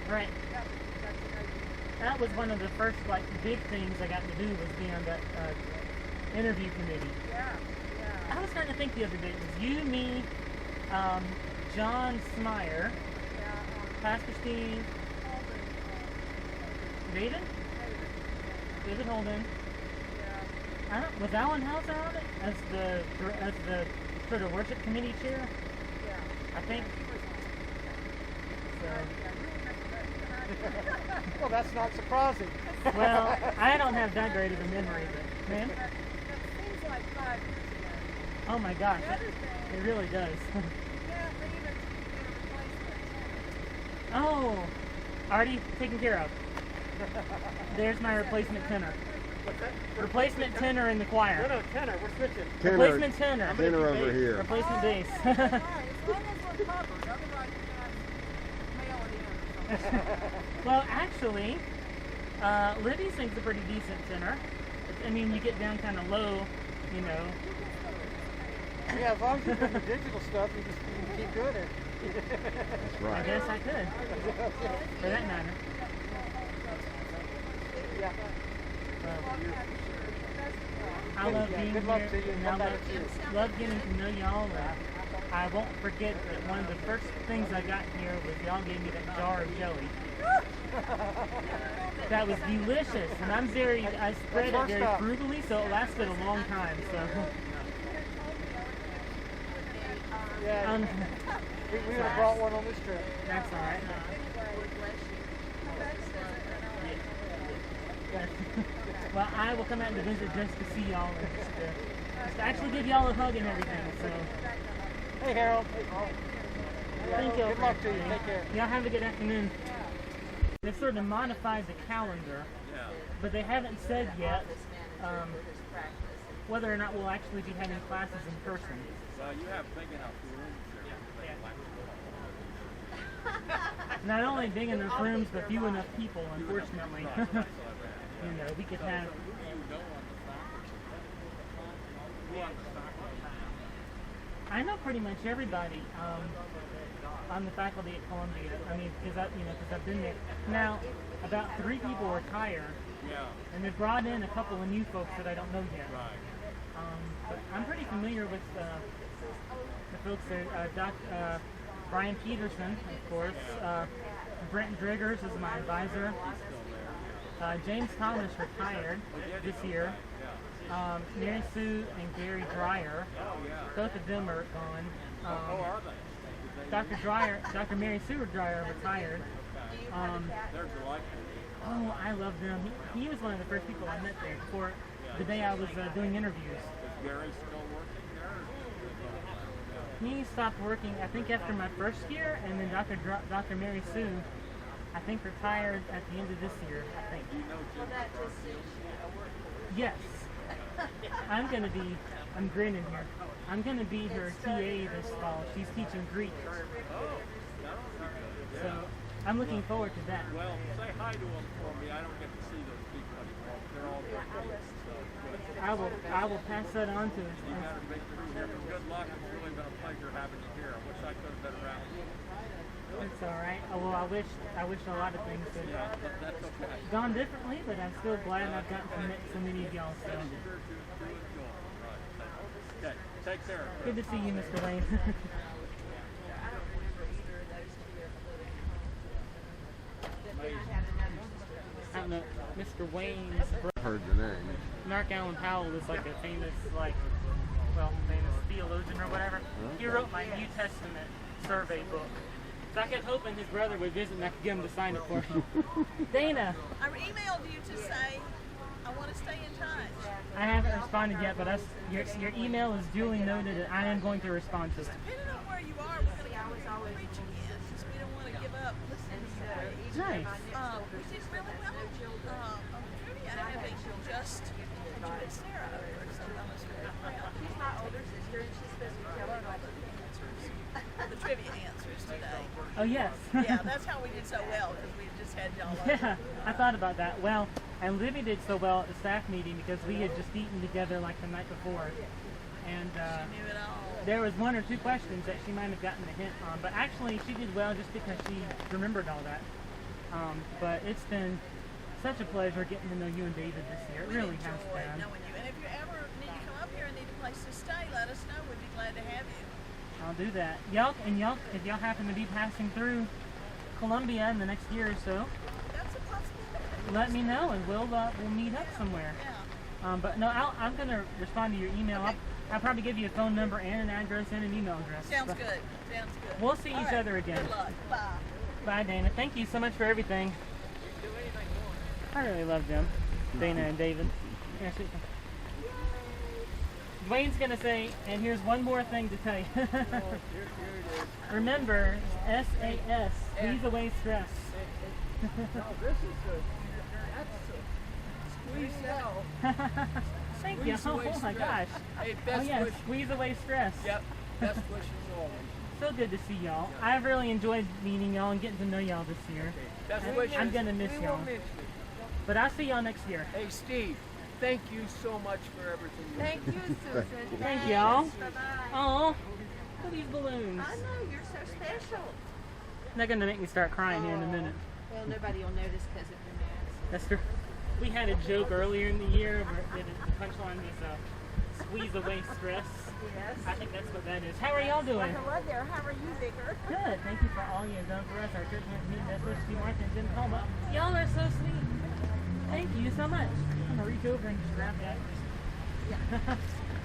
[SPEAKER 2] Right. That was one of the first big things I got to do was be on that interview committee. I was starting to think the other day, it was you, me, John Smyer, Pastor Steve, David Holden. Was Alan Hauser on it as the sort of worship committee chair? I think. So.
[SPEAKER 5] Well, that's not surprising.
[SPEAKER 2] Well, I don't have that great of a memory, but man.
[SPEAKER 8] That seems like 5 years ago.
[SPEAKER 2] Oh my gosh, it really does. Oh, already taken care of. There's my replacement tenor.
[SPEAKER 5] What's that?
[SPEAKER 2] Replacement tenor in the choir.
[SPEAKER 5] No, tenor. We're switching.
[SPEAKER 2] Replacement tenor.
[SPEAKER 6] Tenor over here.
[SPEAKER 2] Replacement bass.
[SPEAKER 8] As long as we're covered, otherwise you guys mail it in or something.
[SPEAKER 2] Well, actually, Libby sings a pretty decent tenor. I mean, you get down kind of low, you know.
[SPEAKER 5] Yeah, as long as you're doing the digital stuff, you can keep doing it.
[SPEAKER 6] That's right.
[SPEAKER 2] I guess I could, for that matter.
[SPEAKER 5] Yeah.
[SPEAKER 2] I love being
[SPEAKER 5] Good luck
[SPEAKER 2] here,
[SPEAKER 5] to you.
[SPEAKER 2] and
[SPEAKER 5] Come
[SPEAKER 2] I
[SPEAKER 5] back to you.
[SPEAKER 2] love getting to know y'all. I won't forget that one of the first things I got here was y'all gave me that jar of jelly. That was delicious, and I spread it very frugally, so it lasted a long time. So.
[SPEAKER 5] Yeah. We would have brought one on this trip.
[SPEAKER 2] That's all right. Well, I will come out to visit just to see y'all and just to actually give y'all a hug and everything. So.
[SPEAKER 5] Hey, Harold.
[SPEAKER 2] Thank you.
[SPEAKER 5] Good luck to you. Take care.
[SPEAKER 2] Y'all have a good afternoon. They've sort of modified the calendar, but they haven't said yet whether or not we'll actually be having classes in person.
[SPEAKER 1] Well, you have big enough rooms there.
[SPEAKER 2] Not only big enough rooms, but few enough people, unfortunately. You know, we could have... I know pretty much everybody on the faculty at Columbia. I mean, because I've been there. Now, about 3 people retire, and they've brought in a couple of new folks that I don't know yet. But I'm pretty familiar with the folks there. Brian Peterson, of course. Brent Driggers is my advisor. James Thomas retired this year. Mary Sue and Gary Dreyer, both of them are gone. Dr. Mary Sue Dreyer retired. Oh, I love them. He was one of the first people I met there before the day I was doing interviews.
[SPEAKER 1] Is Gary still working there?
[SPEAKER 2] He stopped working, I think, after my first year, and then Dr. Mary Sue, I think, retired at the end of this year, I think. Yes. I'm grinning here. I'm going to be her TA this fall. She's teaching Greek. So I'm looking forward to that.
[SPEAKER 1] Well, say hi to them for me. I don't get to see those people anymore. They're all good.
[SPEAKER 2] I will pass that on to
[SPEAKER 1] You got a big crew here, but good luck. It's really been a pleasure having you here. I wish I could have been around.
[SPEAKER 2] It's all right. Well, I wish a lot of things had
[SPEAKER 1] That's okay.
[SPEAKER 2] gone differently, but I'm still glad I've gotten to meet so many of y'all. So
[SPEAKER 1] Okay, take care.
[SPEAKER 2] good to see you, Mr. Wayne. I don't know, Mr. Wayne's
[SPEAKER 6] I've heard the name.
[SPEAKER 2] Mark Allen Powell is like a famous, famous theologian or whatever. He wrote my New Testament survey book. So I kept hoping his brother would visit and I could get him to sign it for me. Dana.
[SPEAKER 8] I emailed you to say I want to stay in touch.
[SPEAKER 2] I haven't responded yet, but your email is duly noted, and I am going to respond to it.
[SPEAKER 8] Depending on where you are, we're going to reach again, since we don't want to give up listening to you.
[SPEAKER 2] Nice.
[SPEAKER 8] We did really well on trivia. I think just enjoyed Sarah over, so I was very proud.
[SPEAKER 7] She's my older sister, and she's supposed to tell her all the
[SPEAKER 8] The trivia answers today.
[SPEAKER 2] Oh, yes.
[SPEAKER 8] Yeah, that's how we did so well, because we just had y'all over.
[SPEAKER 2] Yeah, I thought about that. Well, and Libby did so well at the staff meeting because we had just eaten together like the night before. And
[SPEAKER 8] She knew it all.
[SPEAKER 2] there was one or two questions that she might have gotten a hint on, but actually she did well just because she remembered all that. But it's been such a pleasure getting to know you and David this year. It
[SPEAKER 8] We
[SPEAKER 2] really has
[SPEAKER 8] enjoyed
[SPEAKER 2] been.
[SPEAKER 8] knowing you. And if you ever need to come up here and need a place to stay, let us know. We'd be glad to have you.
[SPEAKER 2] I'll do that. If y'all happen to be passing through Columbia in the next year or so,
[SPEAKER 8] That's a possibility.
[SPEAKER 2] let me know and we'll meet up somewhere.
[SPEAKER 8] Yeah.
[SPEAKER 2] But no, I'm gonna respond to your email.
[SPEAKER 8] Okay.
[SPEAKER 2] I'll probably give you a phone number and an address and an email address.
[SPEAKER 8] Sounds
[SPEAKER 2] But
[SPEAKER 8] good. Sounds good.
[SPEAKER 2] We'll see
[SPEAKER 8] All
[SPEAKER 2] each
[SPEAKER 8] right.
[SPEAKER 2] other again.
[SPEAKER 8] Good luck. Bye.
[SPEAKER 2] Bye, Dana. Thank you so much for everything. I really love them, Dana and David. Yeah, sweet. Dwayne's gonna say, and here's one more thing to tell you. Remember, SAS, squeeze away stress.
[SPEAKER 3] No, this is the, that's the squeeze out.
[SPEAKER 2] Thank you.
[SPEAKER 5] Squeeze away
[SPEAKER 2] Oh my
[SPEAKER 5] stress.
[SPEAKER 2] gosh.
[SPEAKER 5] Hey,
[SPEAKER 2] Oh
[SPEAKER 5] best
[SPEAKER 2] yeah,
[SPEAKER 5] wish.
[SPEAKER 2] squeeze away stress.
[SPEAKER 5] Yep, best wishes always.
[SPEAKER 2] So good to see y'all. I've really enjoyed meeting y'all and getting to know y'all this year.
[SPEAKER 5] Best
[SPEAKER 2] I'm
[SPEAKER 5] wishes.
[SPEAKER 2] gonna miss
[SPEAKER 5] We
[SPEAKER 2] y'all.
[SPEAKER 5] will miss you.
[SPEAKER 2] But I'll see y'all next year.
[SPEAKER 5] Hey, Steve, thank you so much for everything you
[SPEAKER 7] Thank
[SPEAKER 5] do.
[SPEAKER 7] you, Susan.
[SPEAKER 2] Thank y'all.
[SPEAKER 7] Bye-bye.
[SPEAKER 2] Oh, look at these balloons.
[SPEAKER 7] I know, you're so special.
[SPEAKER 2] They're gonna make me start crying here in a minute.
[SPEAKER 7] Well, nobody will notice because of your mask.
[SPEAKER 2] That's true. We had a joke earlier in the year where the punchline was squeeze away stress.
[SPEAKER 7] Yes.
[SPEAKER 2] I think that's what that is. How are y'all doing?
[SPEAKER 7] Hello there. How are you, Vicar?
[SPEAKER 2] Good. Thank you for all you've done for us. Our church has meeting that's supposed to be Martha and Jim Homa. Y'all are so sweet. Thank you so much. I'm gonna reach over and just grab that.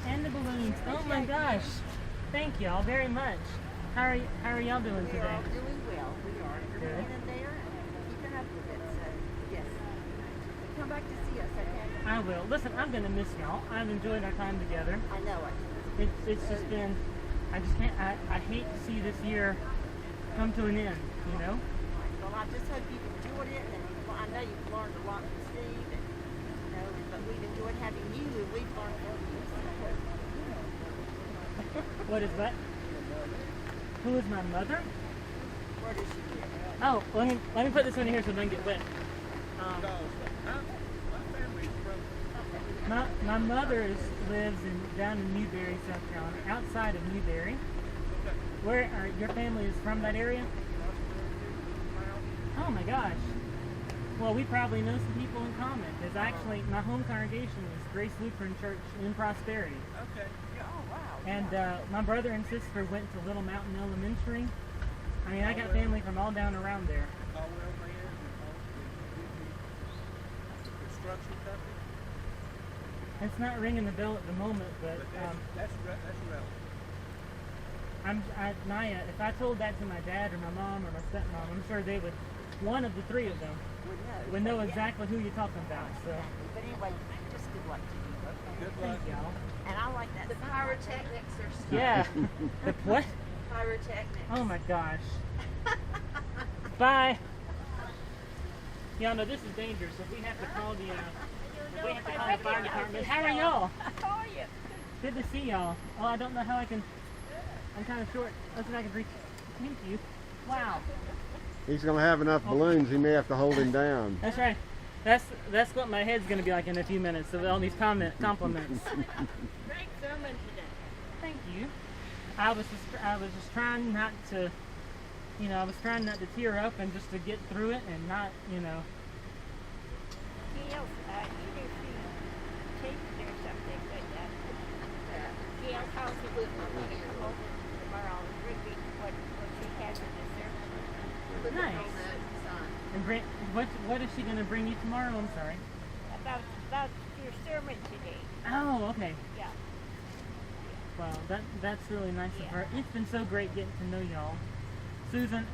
[SPEAKER 2] And the balloons. Oh my gosh. Thank y'all very much. How are y'all doing
[SPEAKER 7] We
[SPEAKER 2] today?
[SPEAKER 7] are all doing well. We are. You're
[SPEAKER 2] Good.
[SPEAKER 7] hanging in there and keeping up with it. So, yes. Come back to see us, okay?
[SPEAKER 2] I will. Listen, I'm gonna miss y'all. I've enjoyed our time together.
[SPEAKER 7] I know it.
[SPEAKER 2] It's just been, I just can't, I hate to see this year come to an end, you know?
[SPEAKER 7] Well, I just hope you've enjoyed it, and well, I know you've learned a lot from Steve, and, you know, but we've enjoyed having you, and we've learned from you.
[SPEAKER 2] What is that? Who is my mother?
[SPEAKER 7] Where does she live?
[SPEAKER 2] Oh, let me put this one in here so it doesn't get wet. My mother lives down in Newberry, South Carolina, outside of Newberry. Where your family is from that area? Oh my gosh. Well, we probably know some people in common. Because actually, my home congregation is Grace Lutheran Church in Prosperity.
[SPEAKER 5] Okay.
[SPEAKER 7] Oh, wow.
[SPEAKER 2] And my brother and sister went to Little Mountain Elementary. I mean, I got family from all down around there.
[SPEAKER 5] Construction company?
[SPEAKER 2] It's not ringing the bell at the moment, but
[SPEAKER 5] That's relevant.
[SPEAKER 2] if I told that to my dad or my mom or my stepmom, I'm sure they would, one of the three of them, would know exactly who you're talking about. So,
[SPEAKER 7] But anyway, just good luck to you, okay?
[SPEAKER 5] Good luck.
[SPEAKER 2] thank y'all.
[SPEAKER 7] And I like that.
[SPEAKER 9] The pyrotechnics are stuck.
[SPEAKER 2] Yeah. The what?
[SPEAKER 9] Pyrotechnics.
[SPEAKER 2] Oh my gosh. Bye. Y'all know this is dangerous. If we have to call the fire department. How are y'all?
[SPEAKER 7] How are you?
[SPEAKER 2] Good to see y'all. Oh, I don't know how I can. I'm kind of short. Let's see if I can reach. Thank you. Wow.
[SPEAKER 6] He's going to have enough balloons, he may have to hold him down.
[SPEAKER 2] That's right. That's what my head's gonna be like in a few minutes. So all these compliments.
[SPEAKER 7] Great sermon today.
[SPEAKER 2] Thank you. I was just trying not to, I was trying not to tear up and just to get through it and not,
[SPEAKER 7] Gail, you do see tape or something like that. Gail's house is with my mother tomorrow. Rigby, what she has in the sermon.
[SPEAKER 2] Nice. And what is she gonna bring you tomorrow? I'm sorry.
[SPEAKER 7] About your sermon today.
[SPEAKER 2] Oh, okay.
[SPEAKER 7] Yeah.
[SPEAKER 2] Well, that's really nice of her. It's been so great getting to know y'all. Susan,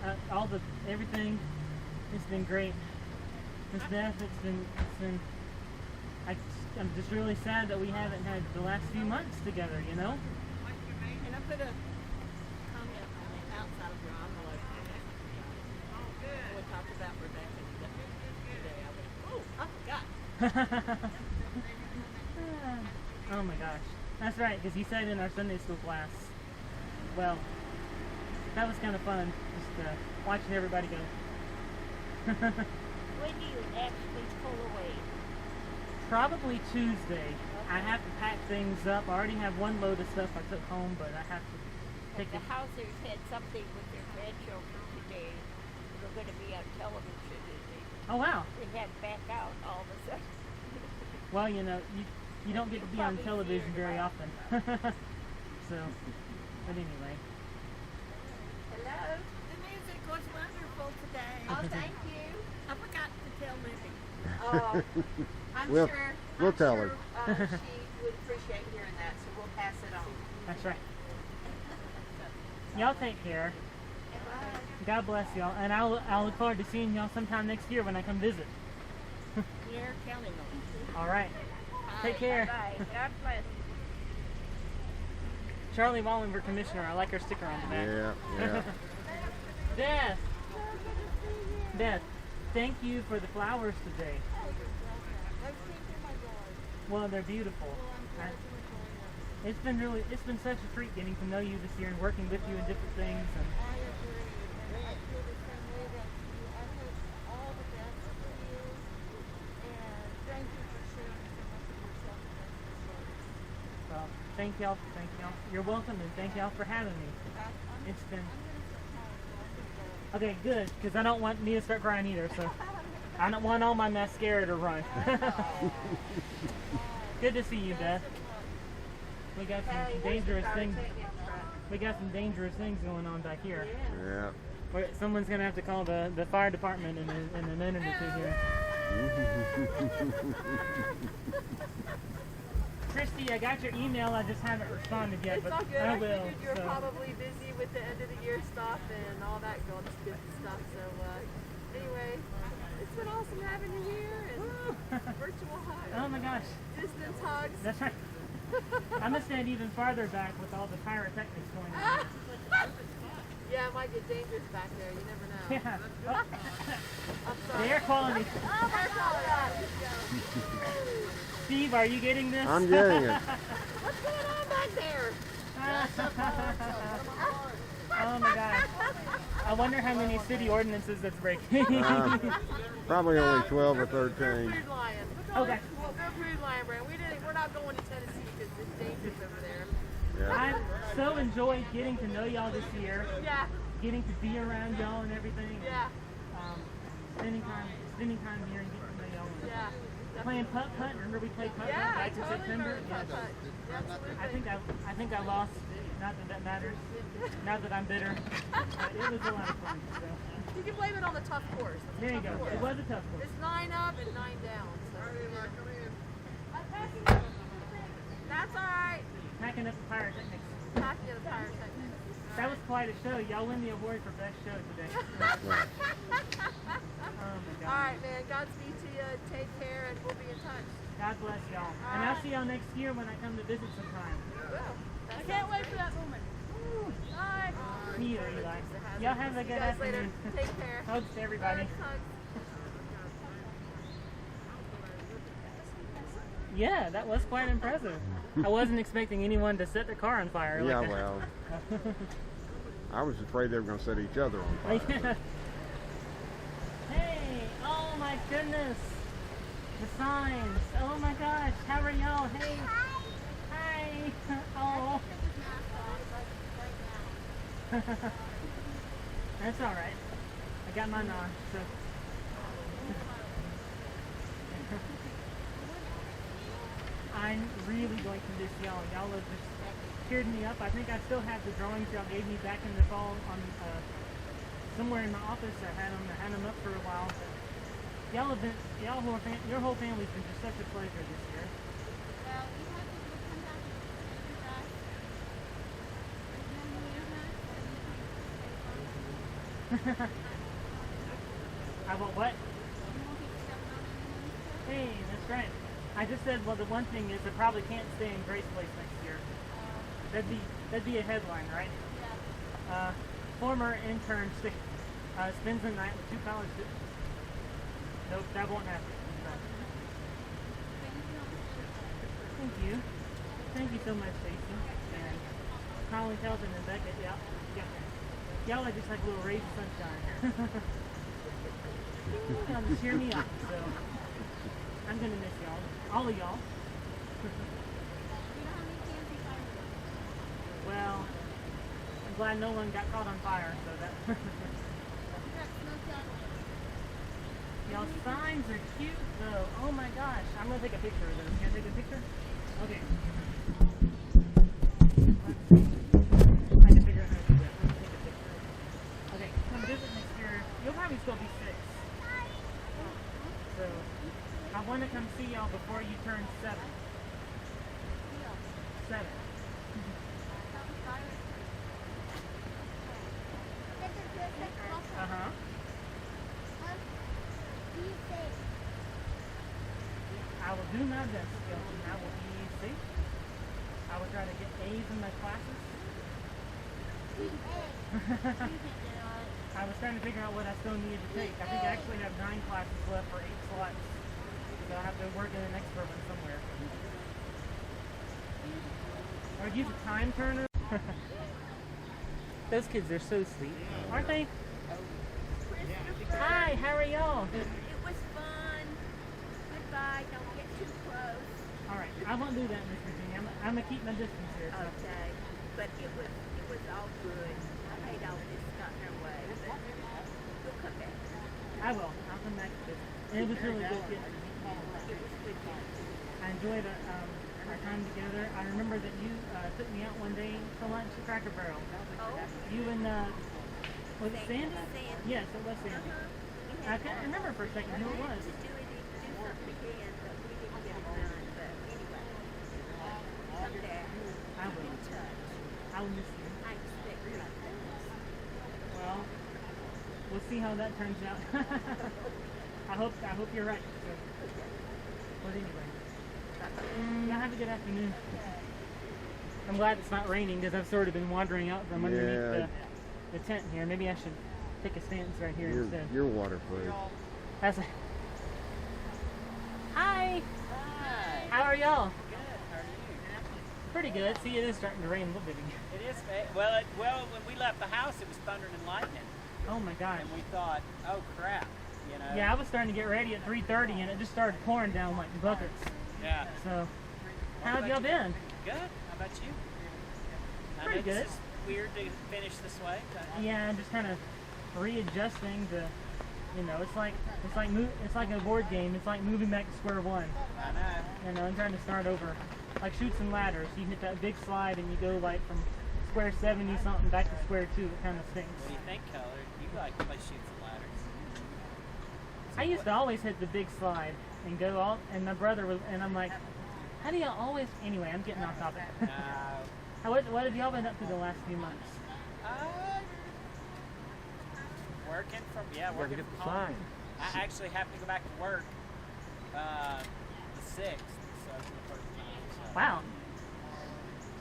[SPEAKER 2] everything, it's been great. Miss Beth, it's been I'm just really sad that we haven't had the last few months together, you know?
[SPEAKER 7] And I put a comment on the outside of your envelope. We talked about Rebecca today. I went, oh, I forgot.
[SPEAKER 2] Oh my gosh. That's right, because you said in our Sunday school class. Well, that was kind of fun, just watching everybody go.
[SPEAKER 7] When do you actually pull away?
[SPEAKER 2] Probably Tuesday. I have to pack things up. I already have one load of stuff I took home, but I have to take
[SPEAKER 7] The
[SPEAKER 2] it.
[SPEAKER 7] Hausers had something with their grandchildren today. They're going to be on television.
[SPEAKER 2] Oh wow.
[SPEAKER 7] They had to back out all of a sudden.
[SPEAKER 2] Well, you know, you don't get to be on television very often. So, but anyway.
[SPEAKER 7] Hello. The music was wonderful today.
[SPEAKER 9] Oh, thank you.
[SPEAKER 7] I forgot to tell Libby.
[SPEAKER 9] Oh, I'm
[SPEAKER 6] We'll-
[SPEAKER 9] sure.
[SPEAKER 6] we'll
[SPEAKER 9] I'm
[SPEAKER 6] tell
[SPEAKER 9] sure,
[SPEAKER 6] her.
[SPEAKER 9] she would appreciate hearing that, so we'll pass it on.
[SPEAKER 2] That's right. Y'all take care. God bless y'all, and I'll look forward to seeing y'all sometime next year when I come visit.
[SPEAKER 7] You're counting on it.
[SPEAKER 2] All right. Take care.
[SPEAKER 7] Bye. God bless.
[SPEAKER 2] Charlie Wallenberg, Commissioner. I like her sticker on the back.
[SPEAKER 6] Yeah.
[SPEAKER 2] Beth. Beth, thank you for the flowers today. Well, they're beautiful. It's been such a treat getting to know you this year and working with you in different things. And well, thank y'all. You're welcome, and thank y'all for having me. It's been okay, good, because I don't want me to start crying either. So I don't want all my mascara to run. Good to see you, Beth. We got some dangerous things. We got some dangerous things going on back here.
[SPEAKER 6] Yeah.
[SPEAKER 2] Someone's gonna have to call the fire department in a minute or two here. Christy, I got your email. I just haven't responded yet,
[SPEAKER 10] It's
[SPEAKER 2] but
[SPEAKER 10] all good.
[SPEAKER 2] I
[SPEAKER 10] I
[SPEAKER 2] will.
[SPEAKER 10] figured you're
[SPEAKER 2] So.
[SPEAKER 10] probably busy with the end of the year stuff and all that good stuff. So anyway, it's been awesome having you here and virtual hugs,
[SPEAKER 2] Oh my gosh,
[SPEAKER 10] distance hugs.
[SPEAKER 2] that's right. I'm gonna stand even farther back with all the pyrotechnics going on.
[SPEAKER 10] Yeah, it might get dangerous back there. You never know.
[SPEAKER 2] Yeah. Oh,
[SPEAKER 10] I'm
[SPEAKER 2] the
[SPEAKER 10] sorry.
[SPEAKER 2] air quality.
[SPEAKER 10] Oh, my God.
[SPEAKER 2] Steve, are you getting this?
[SPEAKER 6] I'm getting it.
[SPEAKER 10] What's going on back there?
[SPEAKER 2] Oh my gosh. I wonder how many city ordinances that's breaking.
[SPEAKER 6] Probably only 12 or
[SPEAKER 10] They're
[SPEAKER 6] 13.
[SPEAKER 10] food lion.
[SPEAKER 2] Okay.
[SPEAKER 10] They're food lion brand. We're not going to Tennessee because it's dangerous over there.
[SPEAKER 6] Yeah.
[SPEAKER 2] I so enjoyed getting to know y'all this year,
[SPEAKER 10] Yeah.
[SPEAKER 2] getting to be around y'all and everything.
[SPEAKER 10] Yeah.
[SPEAKER 2] Spending time here and getting to know y'all. And
[SPEAKER 10] Yeah.
[SPEAKER 2] playing putt-putt. Remember we played putt-putt
[SPEAKER 10] Yeah, I
[SPEAKER 2] back in
[SPEAKER 10] totally
[SPEAKER 2] September?
[SPEAKER 10] remember putt-putt. Absolutely.
[SPEAKER 2] I think I lost. Not that that matters. Not that I'm bitter. But it was a lot of fun. So.
[SPEAKER 10] You can blame it on the tough course. It's a
[SPEAKER 2] There you
[SPEAKER 10] tough
[SPEAKER 2] go.
[SPEAKER 10] course.
[SPEAKER 2] It was a tough one.
[SPEAKER 10] It's 9 up and 9 down. So. That's all right.
[SPEAKER 2] Packing up the pyrotechnics.
[SPEAKER 10] Packing up the pyrotechnics.
[SPEAKER 2] That was quite a show. Y'all win the award for best show today. Oh my God.
[SPEAKER 10] All right, man. Godspeed to you. Take care, and we'll be in touch.
[SPEAKER 2] God bless y'all. And I'll see y'all next year when I come to visit sometime.
[SPEAKER 10] Well,
[SPEAKER 8] I can't wait for that moment.
[SPEAKER 10] bye.
[SPEAKER 2] Me either, Eli. Y'all have a
[SPEAKER 10] See
[SPEAKER 2] good
[SPEAKER 10] you guys later.
[SPEAKER 2] afternoon.
[SPEAKER 10] Take care.
[SPEAKER 2] Hugs to everybody.
[SPEAKER 10] Hugs.
[SPEAKER 2] Yeah, that was quite impressive. I wasn't expecting anyone to set their car on fire.
[SPEAKER 6] Yeah,
[SPEAKER 2] like that.
[SPEAKER 6] well, I was afraid they were going to set each other on fire.
[SPEAKER 2] Hey, oh my goodness. The signs. Oh my gosh. How are y'all? Hey. Hi. Oh. That's all right. I got mine on. So. I'm really going to miss y'all. Y'all have just cheered me up. I think I still have the drawings y'all gave me back in the fall on somewhere in my office. I had them up for a while. But your whole family's been just such a pleasure this year.
[SPEAKER 9] Well, you have to come down to visit us.
[SPEAKER 2] I want what? Hey, that's right. I just said, well, the one thing is I probably can't stay in Grace Place next year. That'd be a headline, right?
[SPEAKER 9] Yeah.
[SPEAKER 2] Former intern spends the night with 2 college students. Nope, that won't happen. No. Thank you. Thank you so much, Stacey. And Colin, Kelton, and Becca. Yeah. Y'all are just like little rays of sunshine. Y'all just cheer me up. So I'm gonna miss y'all, all of y'all. Well, I'm glad no one got caught on fire, so that. Y'all signs are cute though. Oh my gosh, I'm gonna take a picture of those. Can I take a picture? Okay. I can figure out how to do that. Let me take a picture. Okay, come visit next year. You'll probably still be 6. So, I want to come see y'all before you turn 7. 7. Uh-huh. I will do my best, Kelton. I will be safe. I will try to get A's in my classes. I was trying to figure out what I still needed to take. I think I actually have 9 classes left for 8 slots. So I'll have to work in an expert one somewhere. Or use a time turner. Those kids are so sweet, aren't they? Hi, how are y'all?
[SPEAKER 9] It was fun. Goodbye. Don't get too close.
[SPEAKER 2] Alright, I won't do that, Miss Virginia. I'm gonna keep my distance here. So.
[SPEAKER 9] Okay. But it was all good. I hate all this got in our way. But we'll come back.
[SPEAKER 2] I will. I'll come back to visit. And it was really good getting to meet you.
[SPEAKER 9] It was good.
[SPEAKER 2] I enjoyed our time together. I remember that you took me out one day to lunch at Cracker Barrel.
[SPEAKER 9] Oh.
[SPEAKER 2] You and, was it Sandy?
[SPEAKER 9] Sandy.
[SPEAKER 2] Yes, it was Sandy. I can't remember for a second who it was.
[SPEAKER 9] Do something again, but we didn't get it done. But anyway, come back.
[SPEAKER 2] I will.
[SPEAKER 9] In touch.
[SPEAKER 2] I will miss you.
[SPEAKER 9] I expect you.
[SPEAKER 2] Well, we'll see how that turns out. I hope you're right. So. But anyway, y'all have a good afternoon. I'm glad it's not raining because I've sort of been wandering out from underneath the tent here. Maybe I should take a stance right here instead.
[SPEAKER 6] You're waterproof.
[SPEAKER 2] That's a... Hi!
[SPEAKER 5] Hi.
[SPEAKER 2] How are y'all?
[SPEAKER 5] Good. How are you?
[SPEAKER 2] Pretty good. See, it is starting to rain a little bit again.
[SPEAKER 5] It is. Well, when we left the house, it was thundering and lightning,
[SPEAKER 2] Oh my gosh.
[SPEAKER 5] and we thought, oh crap, you know.
[SPEAKER 2] Yeah, I was starting to get ready at 3:30 and it just started pouring down like buckets.
[SPEAKER 5] Yeah.
[SPEAKER 2] So, how have y'all been?
[SPEAKER 5] Good. How about you? I
[SPEAKER 2] Pretty
[SPEAKER 5] know
[SPEAKER 2] good.
[SPEAKER 5] This is weird to finish this way. But
[SPEAKER 2] Yeah, I'm just kind of readjusting to, it's like a board game. It's like moving back to square one.
[SPEAKER 5] I know.
[SPEAKER 2] And trying to start over, like Chutes and Ladders. You hit that big slide and you go like from square 70 something back to square 2. It kind of stinks.
[SPEAKER 5] What do you think, Keller? You like to play Chutes and Ladders?
[SPEAKER 2] I used to always hit the big slide and go all, and my brother was, and I'm like, how do y'all always? Anyway, I'm getting off topic. What have y'all been up to the last few months?
[SPEAKER 5] Working from home. I actually have to go back to work the 6th, so for the first time. So.
[SPEAKER 2] Wow.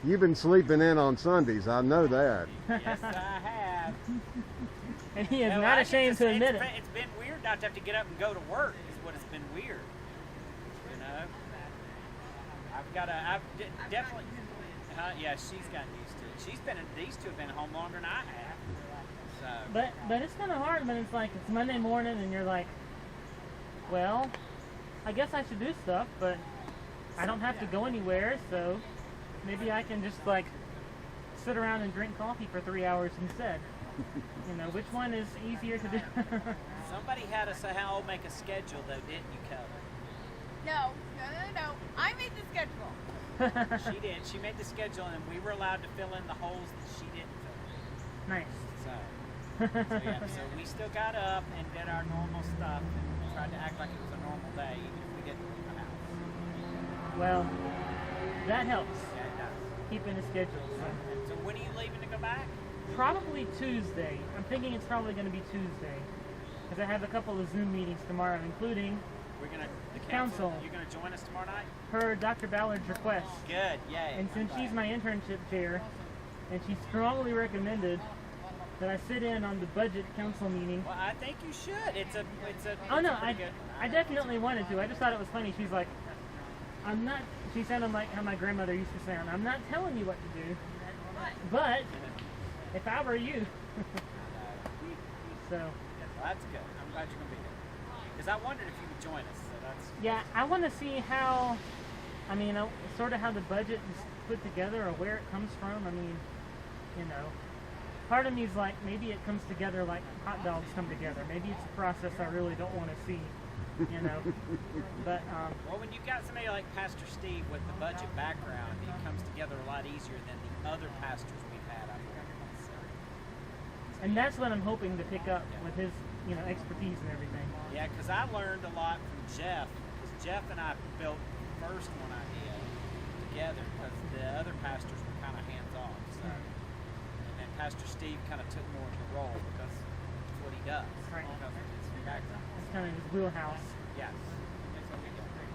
[SPEAKER 6] You've been sleeping in on Sundays. I know that.
[SPEAKER 5] Yes, I have.
[SPEAKER 2] And he is
[SPEAKER 5] No,
[SPEAKER 2] not ashamed to admit it.
[SPEAKER 5] It's been weird not to have to get up and go to work. Is what has been weird. You know, I've definitely. Yeah, she's gotten used to it. These two have been home longer than I have. So.
[SPEAKER 2] But it's kind of hard when it's like it's Monday morning and you're like, well, I guess I should do stuff, but I don't have to go anywhere, so maybe I can just like sit around and drink coffee for 3 hours instead. Which one is easier to do?
[SPEAKER 5] Somebody had us make a schedule though, didn't you, Kelly?
[SPEAKER 10] No. I made the schedule.
[SPEAKER 5] She did. She made the schedule, and we were allowed to fill in the holes that she didn't fill in.
[SPEAKER 2] Nice.
[SPEAKER 5] So we still got up and did our normal stuff and tried to act like it was a normal day, even if we didn't leave the house.
[SPEAKER 2] Well, that helps.
[SPEAKER 5] Yeah, it does.
[SPEAKER 2] Keeping a schedule.
[SPEAKER 5] So when are you leaving to go back?
[SPEAKER 2] Probably Tuesday. I'm thinking it's probably going to be Tuesday because I have a couple of Zoom meetings tomorrow, including
[SPEAKER 5] We're gonna the
[SPEAKER 2] Council.
[SPEAKER 5] You're gonna join us tomorrow night?
[SPEAKER 2] Per Dr. Ballard's request.
[SPEAKER 5] Good, yay.
[SPEAKER 2] And since she's my internship chair, and she strongly recommended that I sit in on the budget council meeting.
[SPEAKER 5] Well, I think you should. It's a.
[SPEAKER 2] Oh no,
[SPEAKER 5] good,
[SPEAKER 2] I definitely wanted to. I just thought it was funny. She's like, I'm not. She sounded like how my grandmother used to sound. I'm not telling you what to do, but if I were you. So.
[SPEAKER 5] Well, that's good. I'm glad you're gonna be here. Because I wondered if you would join us. So that's.
[SPEAKER 2] Yeah, I want to see how. I mean, sort of how the budget is put together or where it comes from. I mean, you know. Part of me is like, maybe it comes together like hot dogs come together. Maybe it's a process I really don't want to see, you know. But
[SPEAKER 5] well, when you've got somebody like Pastor Steve with the budget background, it comes together a lot easier than the other pastors we've had out here. So,
[SPEAKER 2] and that's what I'm hoping to pick up with his, you know, expertise and everything.
[SPEAKER 5] Yeah, because I learned a lot from Jeff. Because Jeff and I built the first one I did together. Because the other pastors were kind of hands off. So. Pastor Steve kind of took more of the role because that's what he does.
[SPEAKER 2] Right.
[SPEAKER 5] Because of his background.
[SPEAKER 2] It's kind of his wheelhouse.
[SPEAKER 5] Yes. That's what he does. So,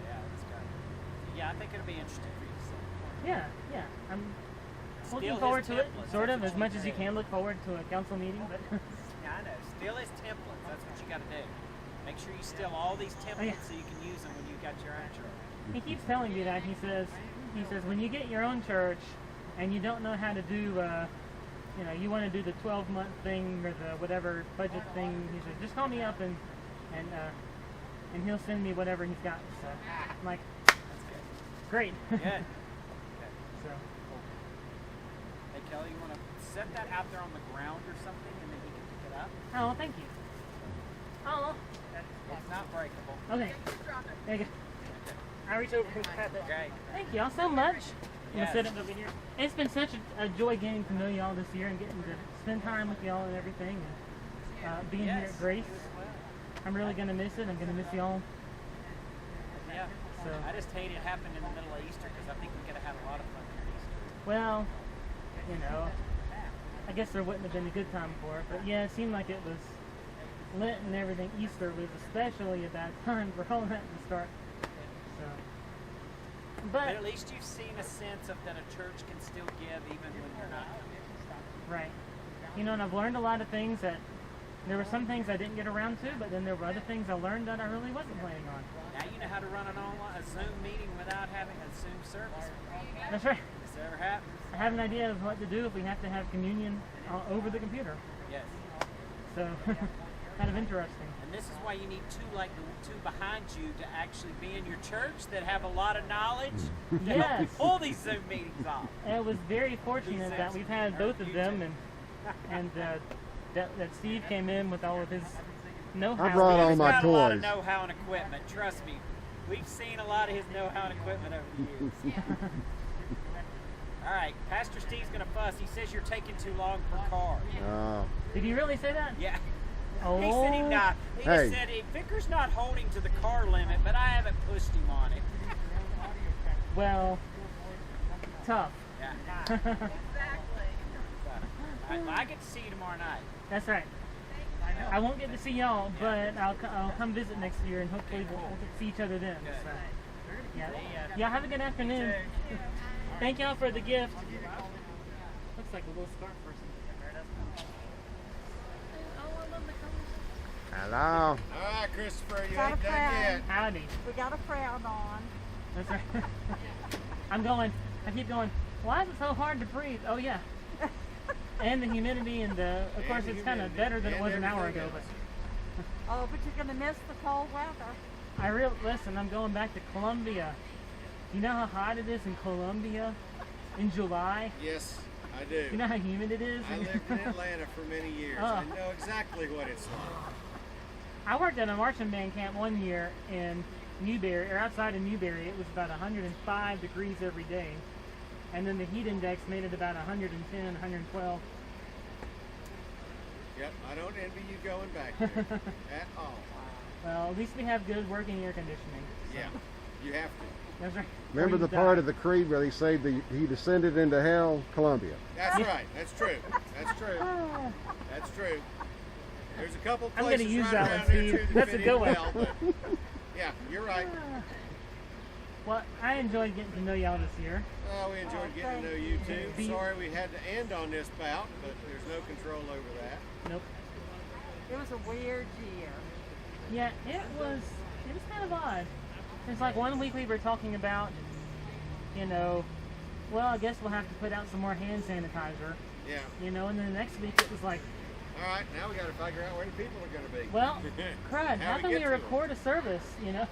[SPEAKER 5] yeah, that's good. Yeah, I think it'll be interesting for you to see.
[SPEAKER 2] Yeah. I'm looking forward to it, sort of, as much as you can look forward to a council meeting. But
[SPEAKER 5] yeah, I know. Steal his templates. That's what you got to do. Make sure you steal all these templates so you can use them when you got your own church.
[SPEAKER 2] He keeps telling me that. He says, when you get your own church, and you don't know how to do, you know, you want to do the 12-month thing or the whatever budget thing, he said, just call me up and he'll send me whatever he's got. So I'm like, great.
[SPEAKER 5] Good.
[SPEAKER 2] So.
[SPEAKER 5] Hey, Kelly, you want to set that out there on the ground or something, and then he can pick it up?
[SPEAKER 2] Oh, thank you. Oh.
[SPEAKER 5] It's not breakable.
[SPEAKER 2] Okay. There you go. I reach over and pat that.
[SPEAKER 5] Great.
[SPEAKER 2] Thank y'all so much. I'm
[SPEAKER 5] Yes.
[SPEAKER 2] gonna sit over here. It's been such a joy getting to know y'all this year and getting to spend time with y'all and everything, and being here at Grace. I'm really gonna miss it. I'm gonna miss y'all.
[SPEAKER 5] Yeah.
[SPEAKER 2] So.
[SPEAKER 5] I just hate it happened in the middle of Easter because I think we could have had a lot of fun here at Easter.
[SPEAKER 2] Well, you know, I guess there wouldn't have been a good time for it, but yeah, it seemed like it was Lent and everything. Easter was especially a bad time for all that to start. So.
[SPEAKER 5] But at least you've seen a sense of that a church can still give even when you're not coming.
[SPEAKER 2] Right. You know, and I've learned a lot of things that there were some things I didn't get around to, but then there were other things I learned that I really wasn't planning on.
[SPEAKER 5] Now you know how to run a Zoom meeting without having a Zoom service.
[SPEAKER 2] That's right.
[SPEAKER 5] Does that ever happen?
[SPEAKER 2] I have an idea of what to do if we have to have communion over the computer.
[SPEAKER 5] Yes.
[SPEAKER 2] So, kind of interesting.
[SPEAKER 5] And this is why you need two behind you to actually be in your church that have a lot of knowledge to help pull these Zoom meetings off.
[SPEAKER 2] And it was very fortunate that we've had both of them, and that Steve came in with all of his know-how.
[SPEAKER 6] I brought all my
[SPEAKER 5] He's got
[SPEAKER 6] toys.
[SPEAKER 5] a lot of know-how and equipment. Trust me, we've seen a lot of his know-how and equipment over the years. All right, Pastor Steve's gonna fuss. He says you're taking too long per car.
[SPEAKER 2] Did he really say that?
[SPEAKER 5] Yeah.
[SPEAKER 2] Oh.
[SPEAKER 5] He said he's not. He just said Vicar's not holding to the car limit, but I haven't pushed him on it.
[SPEAKER 2] Well, tough.
[SPEAKER 5] Yeah.
[SPEAKER 8] Exactly.
[SPEAKER 5] I get to see you tomorrow night.
[SPEAKER 2] That's right. I won't get to see y'all, but I'll come visit next year, and hopefully we'll get to see each other then. So, yeah, have a good afternoon. Thank y'all for the gift. Looks like a little scarf or something.
[SPEAKER 6] Hello.
[SPEAKER 3] All right, Christopher, you
[SPEAKER 4] Got
[SPEAKER 3] ain't
[SPEAKER 4] a
[SPEAKER 3] done
[SPEAKER 4] friend.
[SPEAKER 3] yet.
[SPEAKER 2] Howdy.
[SPEAKER 4] We got a crowd on.
[SPEAKER 2] That's right. I keep going, why is it so hard to breathe? Oh yeah. And the humidity and of course it's kind of better than it was an hour ago. But
[SPEAKER 4] Oh, but you're going to miss the cold weather.
[SPEAKER 2] Listen, I'm going back to Columbia. You know how hot it is in Columbia in July?
[SPEAKER 3] Yes, I do.
[SPEAKER 2] You know how humid it is?
[SPEAKER 3] I lived in Atlanta for many years. I know exactly what it's like.
[SPEAKER 2] I worked at a marching band camp one year in Newberry, or outside of Newberry. It was about 105 degrees every day. And then the heat index made it about 110, 112.
[SPEAKER 3] Yep, I don't envy you going back there at all.
[SPEAKER 2] Well, at least we have good working air conditioning. So.
[SPEAKER 3] Yeah, you have to.
[SPEAKER 2] That's right.
[SPEAKER 6] Remember the part of the creed where they say he descended into hell? Columbia.
[SPEAKER 3] That's right. That's true. That's true. That's true. There's a couple
[SPEAKER 2] I'm
[SPEAKER 3] places
[SPEAKER 2] gonna use
[SPEAKER 3] right
[SPEAKER 2] that
[SPEAKER 3] around
[SPEAKER 2] one,
[SPEAKER 3] here,
[SPEAKER 2] Steve.
[SPEAKER 3] too, that
[SPEAKER 2] That's a
[SPEAKER 3] fit
[SPEAKER 2] good
[SPEAKER 3] in
[SPEAKER 2] one.
[SPEAKER 3] well, but yeah, you're right.
[SPEAKER 2] Well, I enjoyed getting to know y'all this year.
[SPEAKER 3] Well, we enjoyed getting to know you too. Sorry we had to end on this bout, but there's no control over that.
[SPEAKER 2] Nope.
[SPEAKER 4] It was a weird year.
[SPEAKER 2] Yeah, it was kind of odd. It's like one week we were talking about, you know, well, I guess we'll have to put out some more hand sanitizer.
[SPEAKER 3] Yeah.
[SPEAKER 2] You know, and then the next week it was like,
[SPEAKER 3] all right, now we got to figure out where the people are going to be.
[SPEAKER 2] well, crud, how can we
[SPEAKER 3] get to
[SPEAKER 2] record a service, you know?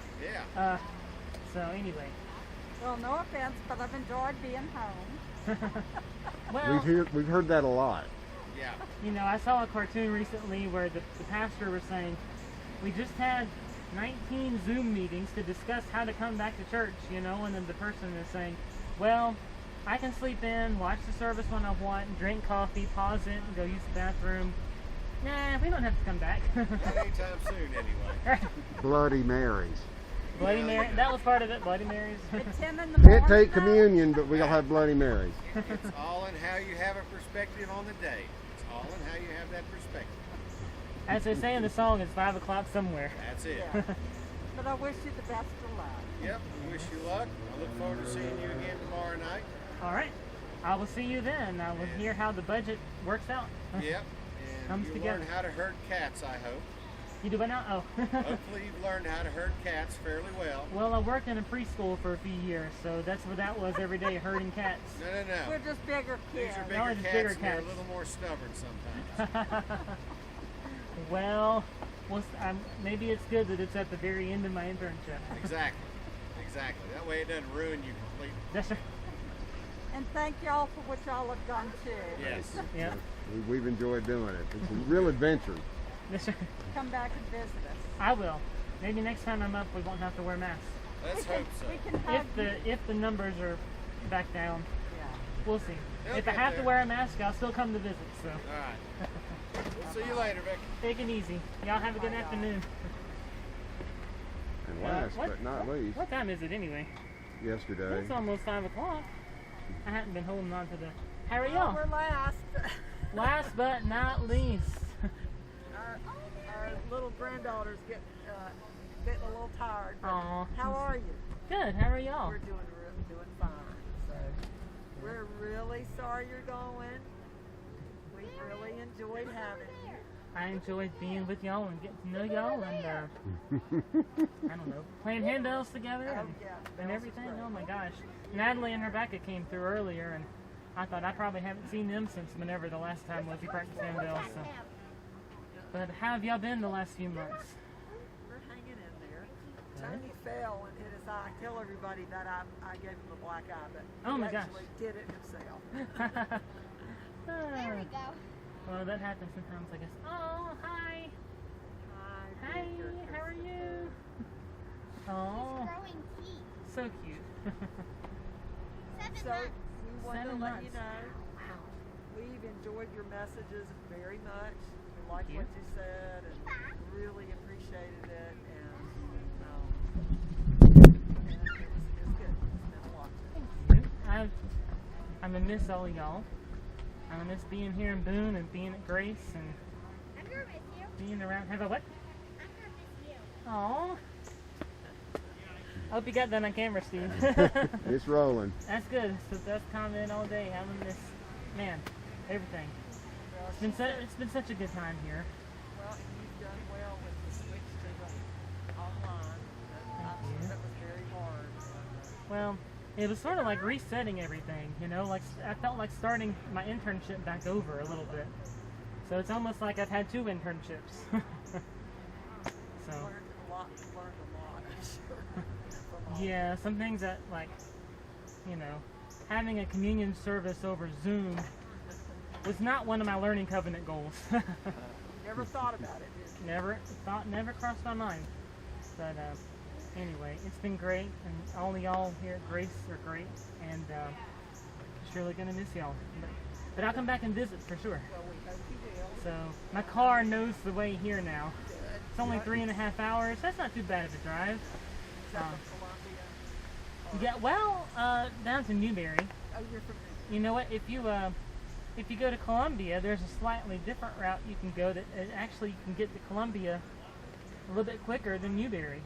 [SPEAKER 3] Yeah.
[SPEAKER 2] So anyway.
[SPEAKER 4] Well, no offense, but I've enjoyed being home.
[SPEAKER 2] Well,
[SPEAKER 6] We've heard that a lot.
[SPEAKER 3] Yeah.
[SPEAKER 2] you know, I saw a cartoon recently where the pastor was saying, we just had 19 Zoom meetings to discuss how to come back to church, you know, and then the person is saying, well, I can sleep in, watch the service when I want, drink coffee, pause it, and go use the bathroom. Nah, we don't have to come back.
[SPEAKER 3] Not anytime soon, anyway.
[SPEAKER 6] Bloody Marys.
[SPEAKER 2] Bloody Mary, that was part of it, Bloody Marys.
[SPEAKER 4] At 10 in the morning.
[SPEAKER 6] Can't take communion, but we'll have Bloody Marys.
[SPEAKER 3] It's all in how you have a perspective on the day. It's all in how you have that perspective.
[SPEAKER 2] As they say in the song, it's 5 o'clock somewhere.
[SPEAKER 3] That's it.
[SPEAKER 4] Yeah. But I wish you the best of luck.
[SPEAKER 3] Yep. Wish you luck. I look forward to seeing you again tomorrow night.
[SPEAKER 2] All right. I will see you then. I will hear how the budget works out.
[SPEAKER 3] Yep. And
[SPEAKER 2] Comes
[SPEAKER 3] you
[SPEAKER 2] together.
[SPEAKER 3] learn how to herd cats, I hope.
[SPEAKER 2] You do it now? Oh.
[SPEAKER 3] Hopefully you've learned how to herd cats fairly well.
[SPEAKER 2] Well, I worked in a preschool for a few years, so that's what that was every day, herding cats.
[SPEAKER 3] No.
[SPEAKER 4] We're just bigger kids.
[SPEAKER 3] These are
[SPEAKER 2] No,
[SPEAKER 3] bigger
[SPEAKER 2] it's
[SPEAKER 3] cats,
[SPEAKER 2] bigger
[SPEAKER 3] and they're
[SPEAKER 2] cats.
[SPEAKER 3] a little more stubborn sometimes.
[SPEAKER 2] Well, maybe it's good that it's at the very end of my internship.
[SPEAKER 3] Exactly. That way it doesn't ruin you completely.
[SPEAKER 2] That's right.
[SPEAKER 4] And thank y'all for what y'all have done too.
[SPEAKER 3] Yes.
[SPEAKER 2] Yeah.
[SPEAKER 6] We've enjoyed doing it. It's a real adventure.
[SPEAKER 2] That's right.
[SPEAKER 4] Come back and visit us.
[SPEAKER 2] I will. Maybe next time I'm up, we won't have to wear masks.
[SPEAKER 3] Let's hope so.
[SPEAKER 4] We can hug you.
[SPEAKER 2] If the numbers are back down,
[SPEAKER 4] Yeah.
[SPEAKER 2] we'll see.
[SPEAKER 3] They'll
[SPEAKER 2] If I
[SPEAKER 3] get
[SPEAKER 2] have
[SPEAKER 3] there.
[SPEAKER 2] to wear a mask, I'll still come to visit. So
[SPEAKER 3] All right. We'll see you later, Vic.
[SPEAKER 2] take it easy. Y'all have a good afternoon.
[SPEAKER 6] And last but not least,
[SPEAKER 2] What time is it anyway?
[SPEAKER 6] yesterday.
[SPEAKER 2] It's almost 5 o'clock. I hadn't been holding on to the. How are
[SPEAKER 4] Oh,
[SPEAKER 2] y'all?
[SPEAKER 4] we're last.
[SPEAKER 2] Last but not least.
[SPEAKER 8] Our little granddaughter's getting a little tired. But
[SPEAKER 2] Aw.
[SPEAKER 8] how are you?
[SPEAKER 2] Good. How are y'all?
[SPEAKER 8] We're doing fine. So we're really sorry you're going. We really enjoyed having you.
[SPEAKER 2] I enjoyed being with y'all and getting to know y'all and I don't know, playing handbells together and,
[SPEAKER 8] Yeah,
[SPEAKER 2] and
[SPEAKER 8] bells
[SPEAKER 2] everything.
[SPEAKER 8] was great.
[SPEAKER 2] Oh my gosh. Natalie and Rebecca came through earlier and I thought I probably haven't seen them since whenever the last time was we practiced handbells. So. But how have y'all been the last few months?
[SPEAKER 8] We're hanging in there. Tony fell and hit his eye. Tell everybody that I gave him a black eye, but
[SPEAKER 2] Oh
[SPEAKER 8] he
[SPEAKER 2] my gosh.
[SPEAKER 8] actually did it himself.
[SPEAKER 7] There we go.
[SPEAKER 2] Well, that happens sometimes, I guess. Oh, hi. Hi, how are you? Oh,
[SPEAKER 7] Growing teeth.
[SPEAKER 2] so cute.
[SPEAKER 7] 7
[SPEAKER 8] So
[SPEAKER 7] months.
[SPEAKER 8] we wanted
[SPEAKER 2] 7
[SPEAKER 8] to let you
[SPEAKER 2] months.
[SPEAKER 8] know we've enjoyed your messages very much. We like
[SPEAKER 2] Thank
[SPEAKER 8] what
[SPEAKER 2] you.
[SPEAKER 8] you said and really appreciated it. And it's good. It's been a lot.
[SPEAKER 2] Thank you. I'm gonna miss all of y'all. I'm gonna miss being here in Boone and being at Grace and
[SPEAKER 7] I'm gonna miss you.
[SPEAKER 2] being around. Have a what?
[SPEAKER 7] I'm gonna miss you.
[SPEAKER 2] Aw. I hope you got that on camera, Steve.
[SPEAKER 6] It's rolling.
[SPEAKER 2] That's good. It's the best comment all day. Having this, man, everything.
[SPEAKER 8] Well,
[SPEAKER 2] It's been such a good time here.
[SPEAKER 8] well, and you've done well with the switch to the online. I'm
[SPEAKER 2] you.
[SPEAKER 8] sure that was very hard.
[SPEAKER 2] Well, it was sort of like resetting everything, you know, like I felt like starting my internship back over a little bit. So it's almost like I've had 2 internships. So,
[SPEAKER 8] Learned a lot, I'm sure. from all
[SPEAKER 2] yeah, some things that like, you know, having a communion service over Zoom was not one of my learning covenant goals.
[SPEAKER 8] You never thought about it, did you?
[SPEAKER 2] Never crossed my mind. But anyway, it's been great, and all of y'all here at Grace are great, and just really gonna miss y'all. But I'll come back and visit for sure.
[SPEAKER 8] Well, we hope you will.
[SPEAKER 2] So my car knows the way here now.
[SPEAKER 8] Good.
[SPEAKER 2] It's only 3.5 hours. That's not too bad of a drive.
[SPEAKER 8] Is that from Columbia?
[SPEAKER 2] Yeah, well, down to Newberry.
[SPEAKER 8] Oh, you're from
[SPEAKER 2] You know what? if you go to Columbia, there's a slightly different route you can go that actually you can get to Columbia a little bit quicker than Newberry,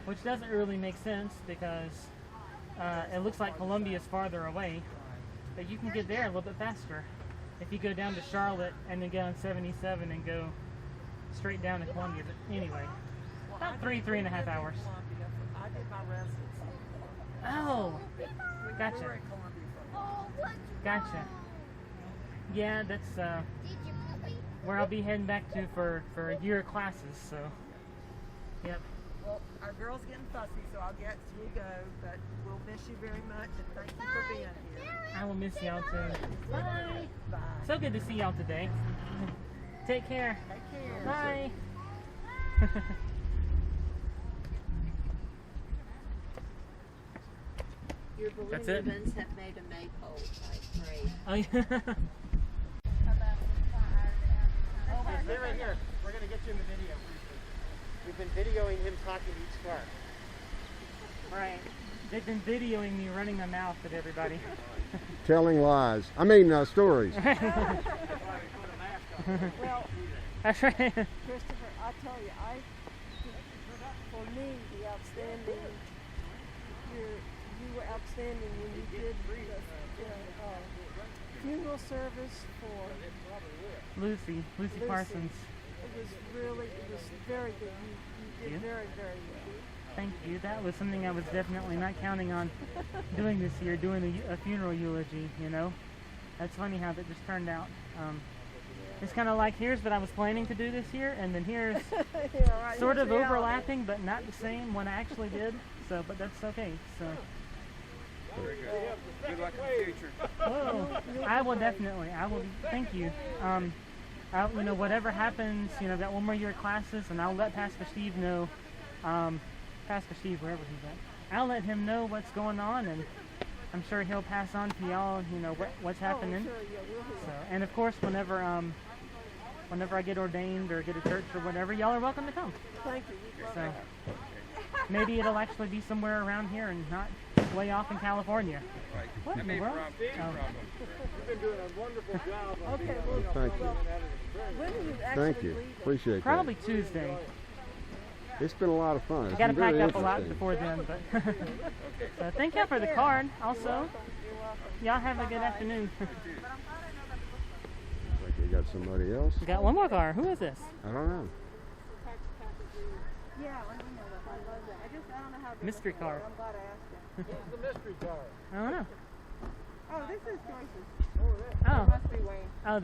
[SPEAKER 2] which doesn't really make sense because it looks like Columbia is farther away, but you can get there a little bit faster if you go down to Charlotte and then get on 77 and go straight down to Columbia. But anyway, about 3.5 hours.
[SPEAKER 8] I did my residency.
[SPEAKER 2] Oh,
[SPEAKER 8] We were
[SPEAKER 2] gotcha.
[SPEAKER 8] in Columbia.
[SPEAKER 2] Gotcha. Yeah, that's where I'll be heading back to for a year of classes. So, yep.
[SPEAKER 8] Well, our girl's getting fussy, so I'll get you go, but we'll miss you very much, and thank you for being here.
[SPEAKER 2] I will miss y'all too. Bye.
[SPEAKER 8] Bye.
[SPEAKER 2] So good to see y'all today. Take care.
[SPEAKER 8] Take care.
[SPEAKER 2] Bye.
[SPEAKER 9] Your balloon
[SPEAKER 2] That's it?
[SPEAKER 9] ribbons have made a maypole type braid.
[SPEAKER 2] Oh yeah.
[SPEAKER 3] Stay right here. We're going to get you in the video briefly. We've been videoing him talking to each car.
[SPEAKER 2] Right. They've been videoing me running my mouth at everybody.
[SPEAKER 6] Telling lies. I mean, stories.
[SPEAKER 10] Well,
[SPEAKER 2] That's right.
[SPEAKER 10] Christopher, I tell you, for me, the outstanding, you were outstanding when you did the funeral service for
[SPEAKER 2] Lucy Parsons.
[SPEAKER 10] It was very good. You did very, very well.
[SPEAKER 2] Thank you. That was something I was definitely not counting on doing this year, doing a funeral eulogy, you know. That's funny how that just turned out. It's kind of like here's what I was planning to do this year, and then here's
[SPEAKER 10] Yeah, right.
[SPEAKER 2] sort
[SPEAKER 10] Here's
[SPEAKER 2] of
[SPEAKER 10] reality.
[SPEAKER 2] overlapping, but not the same one I actually did. So, but that's okay. So,
[SPEAKER 1] Very good. Good luck in the future.
[SPEAKER 2] oh, I will definitely. I will. Thank you. You know, whatever happens, you know, got one more year of classes, and I'll let Pastor Steve know. Pastor Steve, wherever he's at, I'll let him know what's going on, and I'm sure he'll pass on to y'all, you know, what's happening.
[SPEAKER 10] Oh, sure, yeah, we'll hear.
[SPEAKER 2] So, and of course, whenever I get ordained or get a church or whatever, y'all are welcome to come.
[SPEAKER 10] Thank you. We'd love
[SPEAKER 2] So
[SPEAKER 10] that.
[SPEAKER 2] maybe it'll actually be somewhere around here and not way off in California.
[SPEAKER 1] Right.
[SPEAKER 2] What in the
[SPEAKER 1] No
[SPEAKER 2] world?
[SPEAKER 1] problem.
[SPEAKER 3] You've been doing a wonderful job of
[SPEAKER 10] Okay,
[SPEAKER 3] being
[SPEAKER 10] well,
[SPEAKER 6] Thank you.
[SPEAKER 10] when are you actually
[SPEAKER 6] Thank you.
[SPEAKER 10] leaving?
[SPEAKER 6] Appreciate
[SPEAKER 2] Probably
[SPEAKER 6] that.
[SPEAKER 2] Tuesday.
[SPEAKER 6] It's been a lot of fun. It's
[SPEAKER 2] Got to
[SPEAKER 6] been very
[SPEAKER 2] pack up a lot
[SPEAKER 6] interesting.
[SPEAKER 2] before then, but so thank y'all for the card. Also,
[SPEAKER 10] You're welcome.
[SPEAKER 2] y'all have a good afternoon.
[SPEAKER 6] Like they got somebody else.
[SPEAKER 2] We got one more car. Who is this?
[SPEAKER 6] I don't know.
[SPEAKER 10] Yeah, let me know that. I love that. I don't know how to
[SPEAKER 2] Mystery car.
[SPEAKER 10] I'm glad I asked him.
[SPEAKER 3] It's the mystery car.
[SPEAKER 2] I don't know.
[SPEAKER 10] Oh, this is Joyce's.
[SPEAKER 2] Oh,
[SPEAKER 10] Must be Wayne.
[SPEAKER 2] oh.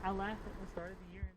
[SPEAKER 2] I laughed at the start of the year.